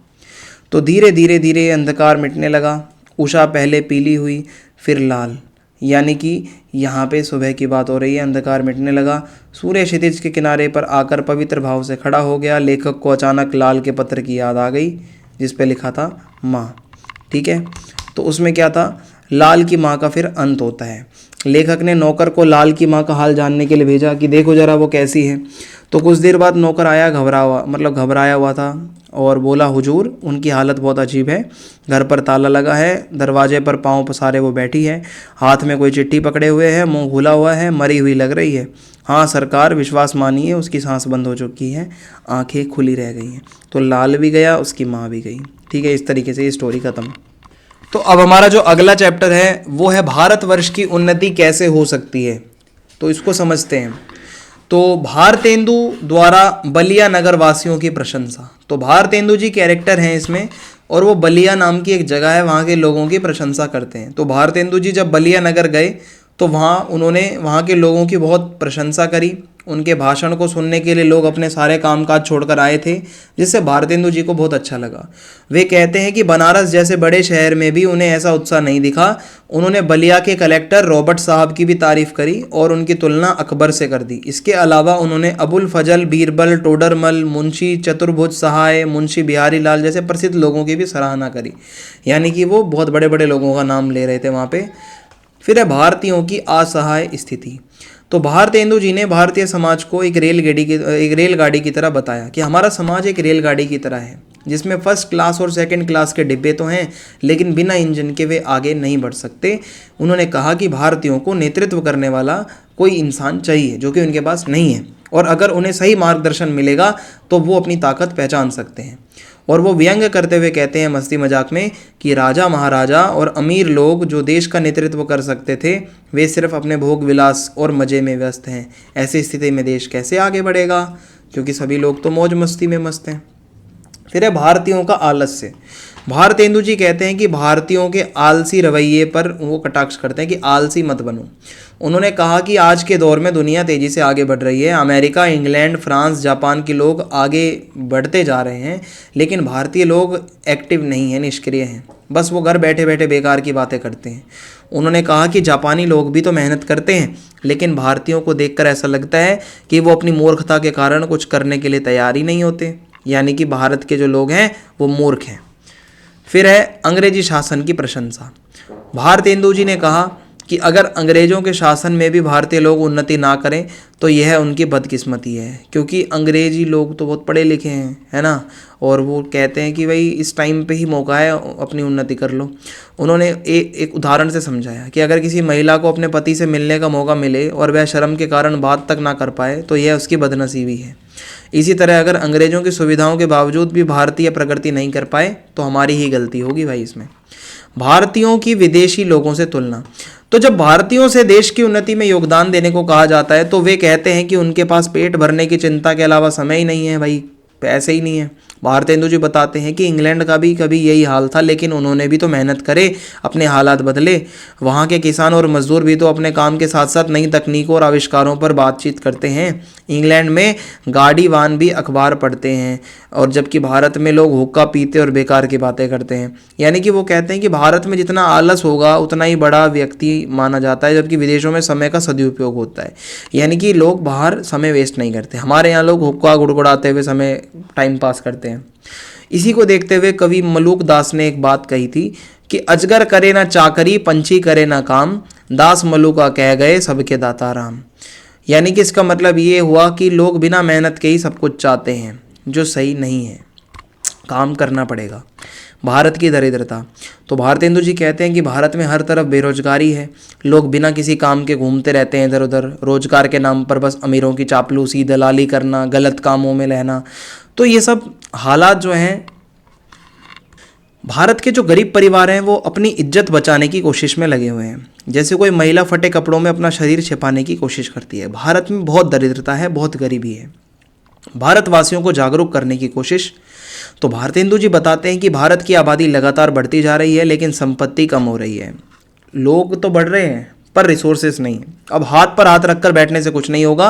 तो धीरे धीरे धीरे अंधकार मिटने लगा। उषा पहले पीली हुई, फिर लाल, यानी कि यहाँ पे सुबह की बात हो रही है। अंधकार मिटने लगा। सूर्य क्षितिज के किनारे पर आकर पवित्र भाव से खड़ा हो गया। लेखक को अचानक लाल के पत्र की याद आ गई जिस पे लिखा था माँ। ठीक है, तो उसमें क्या था, लाल की माँ का फिर अंत होता है। लेखक ने नौकर को लाल की माँ का हाल जानने के लिए भेजा कि देखो जरा वो कैसी है। तो कुछ देर बाद नौकर आया, घबराया हुआ था और बोला, हुजूर उनकी हालत बहुत अजीब है। घर पर ताला लगा है, दरवाजे पर पाँव पसारे वो बैठी है, हाथ में कोई चिट्ठी पकड़े हुए है, मुंह खुला हुआ है, मरी हुई लग रही है। हाँ सरकार, विश्वास मानिए उसकी सांस बंद हो चुकी है, आंखें खुली रह गई हैं। तो लाल भी गया, उसकी माँ भी गई। ठीक है, इस तरीके से ये स्टोरी खत्म। तो अब हमारा जो अगला चैप्टर है वो है भारतवर्ष की उन्नति कैसे हो सकती है। तो इसको समझते हैं। तो भारतेंदु द्वारा बलिया नगर वासियों की प्रशंसा। तो भारतेंदु जी कैरेक्टर हैं इसमें और वो बलिया नाम की एक जगह है, वहाँ के लोगों की प्रशंसा करते हैं। तो भारतेंदु जी जब बलिया नगर गए तो उन्होंने वहाँ के लोगों की बहुत प्रशंसा करी। उनके भाषण को सुनने के लिए लोग अपने सारे कामकाज छोड़कर आए थे, जिससे भारतेंदु जी को बहुत अच्छा लगा। वे कहते हैं कि बनारस जैसे बड़े शहर में भी उन्हें ऐसा उत्साह नहीं दिखा। उन्होंने बलिया के कलेक्टर रॉबर्ट साहब की भी तारीफ करी और उनकी तुलना अकबर से कर दी। इसके अलावा उन्होंने अबुल फजल, बीरबल, टोडरमल, मुंशी चतुर्भुज सहाय, मुंशी बिहारी लाल जैसे प्रसिद्ध लोगों की भी सराहना करी। यानी कि वो बहुत बड़े बड़े लोगों का नाम ले रहे थे वहाँ पे। फिर है भारतीयों की असहाय स्थिति। तो भारतेंदु जी ने भारतीय समाज को एक रेलगाड़ी की तरह बताया कि हमारा समाज एक रेलगाड़ी की तरह है, जिसमें फर्स्ट क्लास और सेकंड क्लास के डिब्बे तो हैं, लेकिन बिना इंजन के वे आगे नहीं बढ़ सकते। उन्होंने कहा कि भारतीयों को नेतृत्व करने वाला कोई इंसान चाहिए जो कि उनके पास नहीं है, और अगर उन्हें सही मार्गदर्शन मिलेगा तो वो अपनी ताकत पहचान सकते हैं। और वो व्यंग करते हुए कहते हैं मस्ती मजाक में कि राजा महाराजा और अमीर लोग जो देश का नेतृत्व कर सकते थे वे सिर्फ अपने भोग विलास और मज़े में व्यस्त हैं। ऐसी स्थिति में देश कैसे आगे बढ़ेगा, क्योंकि सभी लोग तो मौज मस्ती में मस्त हैं। फिर है भारतीयों का आलस्य। भारतेंदु जी कहते हैं कि भारतीयों के आलसी रवैये पर वो कटाक्ष करते हैं कि आलसी मत बनो। उन्होंने कहा कि आज के दौर में दुनिया तेज़ी से आगे बढ़ रही है। अमेरिका, इंग्लैंड, फ्रांस, जापान के लोग आगे बढ़ते जा रहे हैं, लेकिन भारतीय लोग एक्टिव नहीं हैं, निष्क्रिय हैं। बस वो घर बैठे बैठे बेकार की बातें करते हैं। उन्होंने कहा कि जापानी लोग भी तो मेहनत करते हैं, लेकिन भारतीयों को देखकर ऐसा लगता है कि वो अपनी मूर्खता के कारण कुछ करने के लिए तैयार ही नहीं होते, यानी कि भारत के जो लोग हैं वो मूर्ख हैं। फिर है अंग्रेजी शासन की प्रशंसा। भारतेंदु जी ने कहा कि अगर अंग्रेज़ों के शासन में भी भारतीय लोग उन्नति ना करें तो यह उनकी बदकिस्मती है, क्योंकि अंग्रेजी लोग तो बहुत पढ़े लिखे हैं, है ना, और वो कहते हैं कि भाई इस टाइम पे ही मौका है, अपनी उन्नति कर लो। उन्होंने एक उदाहरण से समझाया कि अगर किसी महिला को अपने पति से मिलने का मौका मिले और वह शर्म के कारण बात तक ना कर पाए तो यह उसकी बदनसीबी है। इसी तरह अगर अंग्रेज़ों की सुविधाओं के बावजूद भी भारतीय प्रगति नहीं कर पाए तो हमारी ही गलती होगी भाई इसमें। भारतीयों की विदेशी लोगों से तुलना। तो जब भारतीयों से देश की उन्नति में योगदान देने को कहा जाता है तो वे कहते हैं कि उनके पास पेट भरने की चिंता के अलावा समय ही नहीं है, भाई पैसे ही नहीं है। भारतेंदु जी बताते हैं कि इंग्लैंड का भी कभी यही हाल था, लेकिन उन्होंने भी तो मेहनत करे, अपने हालात बदले। वहाँ के किसान और मजदूर भी तो अपने काम के साथ साथ नई तकनीकों और आविष्कारों पर बातचीत करते हैं। इंग्लैंड में गाड़ी वान भी अखबार पढ़ते हैं, और जबकि भारत में लोग हुक्का पीते और बेकार की बातें करते हैं। यानी कि वो कहते हैं कि भारत में जितना आलस होगा उतना ही बड़ा व्यक्ति माना जाता है, जबकि विदेशों में समय का सदुपयोग होता है। यानी कि लोग बाहर समय वेस्ट नहीं करते। हमारे यहाँ लोग हुक्का गुड़गुड़ाते हुए समय टाइम पास करते हैं। इसी को देखते हुए कवि मलूक दास ने एक बात कही थी कि अजगर करे ना चाकरी, पंछी करे ना काम, दास मलूका कह गए सबके दाता राम। यानी कि इसका मतलब ये हुआ कि लोग बिना मेहनत के ही सब कुछ चाहते हैं, जो सही नहीं है, काम करना पड़ेगा। भारत की दरिद्रता। तो भारतेंदु जी कहते हैं कि भारत में हर तरफ बेरोजगारी है। लोग बिना किसी काम के घूमते रहते हैं इधर उधर, रोजगार के नाम पर बस अमीरों की चापलूसी, दलाली करना, गलत कामों में रहना। तो ये सब हालात जो हैं, भारत के जो गरीब परिवार हैं वो अपनी इज्जत बचाने की कोशिश में लगे हुए हैं। जैसे कोई महिला फटे कपड़ों में अपना शरीर छिपाने की कोशिश करती है। भारत में बहुत दरिद्रता है, बहुत गरीबी है। भारतवासियों को जागरूक करने की कोशिश। तो भारतेंदु जी बताते हैं कि भारत की आबादी लगातार बढ़ती जा रही है, लेकिन संपत्ति कम हो रही है। लोग तो बढ़ रहे हैं पर रिसोर्सेस नहीं। अब हाथ पर हाथ रखकर बैठने से कुछ नहीं होगा।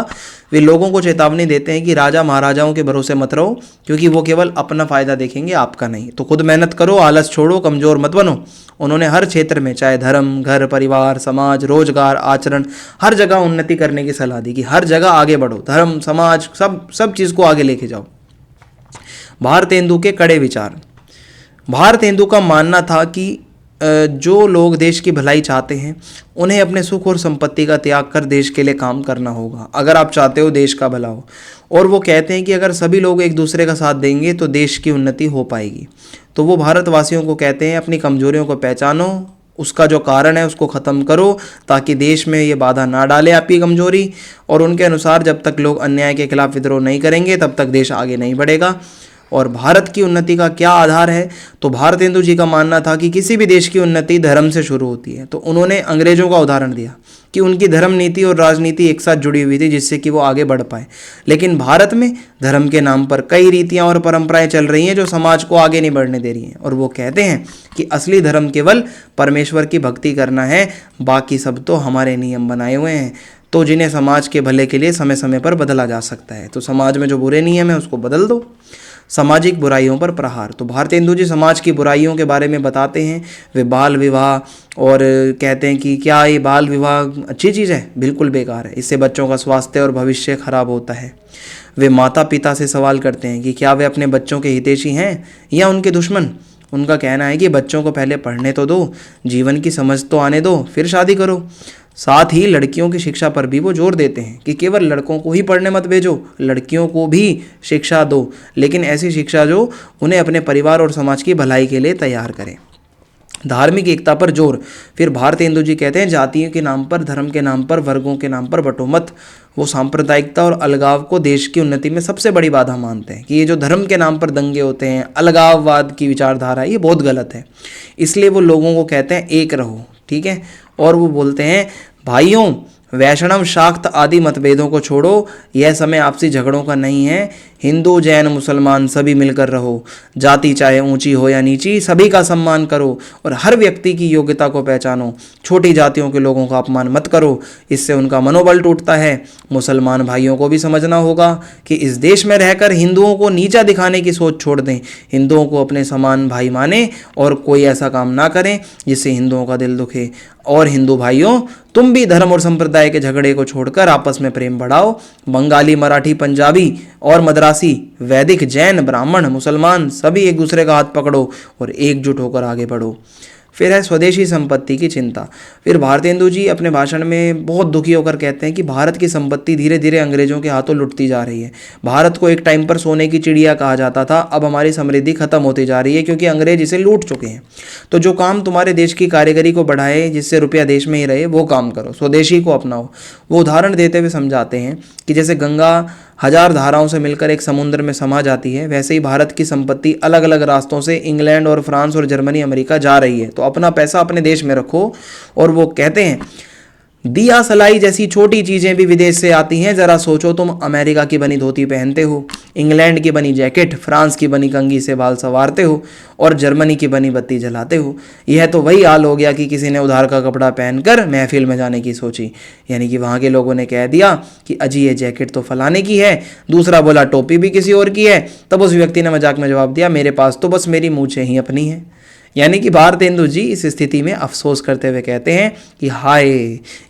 वे लोगों को चेतावनी देते हैं कि राजा महाराजाओं के भरोसे मत रहो, क्योंकि वो केवल अपना फ़ायदा देखेंगे, आपका नहीं। तो खुद मेहनत करो, आलस छोड़ो, कमज़ोर मत बनो। उन्होंने हर क्षेत्र में, चाहे धर्म, घर, परिवार, समाज, रोजगार, आचरण, हर जगह उन्नति करने की सलाह दी कि हर जगह आगे बढ़ो, धर्म, समाज, सब चीज़ को आगे लेके जाओ। भारतेंदु के कड़े विचार। भारतेंदु का मानना था कि जो लोग देश की भलाई चाहते हैं उन्हें अपने सुख और संपत्ति का त्याग कर देश के लिए काम करना होगा, अगर आप चाहते हो देश का भला हो। और वो कहते हैं कि अगर सभी लोग एक दूसरे का साथ देंगे तो देश की उन्नति हो पाएगी। तो वो भारतवासियों को कहते हैं अपनी कमजोरियों को पहचानो, उसका जो कारण है उसको ख़त्म करो, ताकि देश में ये बाधा ना डाले आपकी कमजोरी। और उनके अनुसार जब तक लोग अन्याय के खिलाफ विद्रोह नहीं करेंगे तब तक देश आगे नहीं बढ़ेगा। और भारत की उन्नति का क्या आधार है? तो भारतेंदु जी का मानना था कि किसी भी देश की उन्नति धर्म से शुरू होती है। तो उन्होंने अंग्रेजों का उदाहरण दिया कि उनकी धर्म नीति और राजनीति एक साथ जुड़ी हुई थी, जिससे कि वो आगे बढ़ पाए। लेकिन भारत में धर्म के नाम पर कई रीतियां और परंपराएं चल रही हैं जो समाज को आगे नहीं बढ़ने दे रही हैं। और वो कहते हैं कि असली धर्म केवल परमेश्वर की भक्ति करना है, बाकी सब तो हमारे नियम बनाए हुए हैं, तो जिन्हें समाज के भले के लिए समय समय पर बदला जा सकता है। तो समाज में जो बुरे नियम है उसको बदल दो। सामाजिक बुराइयों पर प्रहार। तो भारतेंदु जी समाज की बुराइयों के बारे में बताते हैं। वे बाल विवाह और कहते हैं कि क्या ये बाल विवाह अच्छी चीज़ है? बिल्कुल बेकार है, इससे बच्चों का स्वास्थ्य और भविष्य खराब होता है। वे माता पिता से सवाल करते हैं कि क्या वे अपने बच्चों के हितैषी हैं या उनके दुश्मन। उनका कहना है कि बच्चों को पहले पढ़ने तो दो, जीवन की समझ तो आने दो, फिर शादी करो। साथ ही लड़कियों की शिक्षा पर भी वो जोर देते हैं कि केवल लड़कों को ही पढ़ने मत भेजो, लड़कियों को भी शिक्षा दो, लेकिन ऐसी शिक्षा जो उन्हें अपने परिवार और समाज की भलाई के लिए तैयार करे। धार्मिक एकता पर जोर। फिर भारतेंदु जी कहते हैं जातियों के नाम पर, धर्म के नाम पर, वर्गों के नाम पर बटो मत। वो सांप्रदायिकता और अलगाव को देश की उन्नति में सबसे बड़ी बाधा मानते हैं कि ये जो धर्म के नाम पर दंगे होते हैं, अलगाववाद की विचारधारा है, ये बहुत गलत है। इसलिए वो लोगों को कहते हैं एक रहो, ठीक है। और वो बोलते हैं भाइयों, वैष्णव शाक्त आदि मतभेदों को छोड़ो, यह समय आपसी झगड़ों का नहीं है। हिंदू जैन मुसलमान सभी मिलकर रहो, जाति चाहे ऊंची हो या नीची, सभी का सम्मान करो और हर व्यक्ति की योग्यता को पहचानो। छोटी जातियों के लोगों का अपमान मत करो, इससे उनका मनोबल टूटता है। मुसलमान भाइयों को भी समझना होगा कि इस देश में रहकर हिंदुओं को नीचा दिखाने की सोच छोड़ दें, हिंदुओं को अपने समान भाई माने और कोई ऐसा काम ना करें जिससे हिंदुओं का दिल दुखे। और हिंदू भाइयों, तुम भी धर्म और संप्रदाय के झगड़े को छोड़कर आपस में प्रेम बढ़ाओ। बंगाली, मराठी, पंजाबी और मद्रासी, वैदिक, जैन, ब्राह्मण, मुसलमान सभी एक दूसरे का हाथ पकड़ो और एकजुट होकर आगे बढ़ो। फिर है स्वदेशी संपत्ति की चिंता। फिर भारतेंदु जी अपने भाषण में बहुत दुखी होकर कहते हैं कि भारत की संपत्ति धीरे धीरे अंग्रेजों के हाथों लुटती जा रही है। भारत को एक टाइम पर सोने की चिड़िया कहा जाता था, अब हमारी समृद्धि खत्म होती जा रही है क्योंकि अंग्रेज इसे लूट चुके हैं। तो जो काम तुम्हारे देश की कारीगरी को बढ़ाए, जिससे रुपया देश में ही रहे, वो काम करो, स्वदेशी को अपनाओ। वो उदाहरण देते हुए समझाते हैं कि जैसे गंगा हजार धाराओं से मिलकर एक समुद्र में समा जाती है, वैसे ही भारत की संपत्ति अलग अलग रास्तों से इंग्लैंड और फ्रांस और जर्मनी, अमेरिका जा रही है। तो अपना पैसा अपने देश में रखो। और वो कहते हैं दिया सलाई जैसी छोटी चीजें भी विदेश से आती हैं। जरा सोचो, तुम अमेरिका की बनी धोती पहनते हो, इंग्लैंड की बनी जैकेट, फ्रांस की बनी कंघी से बाल संवारते हो और जर्मनी की बनी बत्ती जलाते हो। यह तो वही हाल हो गया कि किसी ने उधार का कपड़ा पहनकर महफिल में जाने की सोची, यानी कि वहाँ के लोगों ने कह दिया कि अजी ये जैकेट तो फलाने की है, दूसरा बोला टोपी भी किसी और की है, तब उस व्यक्ति ने मजाक में जवाब दिया मेरे पास तो बस मेरी मूछें ही अपनी हैं। यानी कि भारतेंदु जी इस स्थिति में अफसोस करते हुए कहते हैं कि हाय,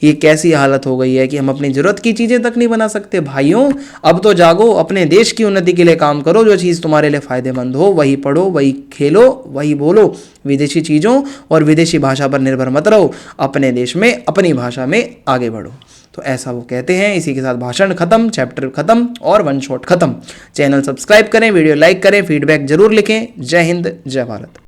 ये कैसी हालत हो गई है कि हम अपनी जरूरत की चीज़ें तक नहीं बना सकते। भाइयों, अब तो जागो, अपने देश की उन्नति के लिए काम करो। जो चीज़ तुम्हारे लिए फ़ायदेमंद हो वही पढ़ो, वही खेलो, वही बोलो। विदेशी चीज़ों और विदेशी भाषा पर निर्भर मत रहो, अपने देश में अपनी भाषा में आगे बढ़ो। तो ऐसा वो कहते हैं। इसी के साथ भाषण खत्म, चैप्टर खत्म और वन शॉट खत्म। चैनल सब्सक्राइब करें, वीडियो लाइक करें, फीडबैक जरूर लिखें। जय हिंद, जय भारत।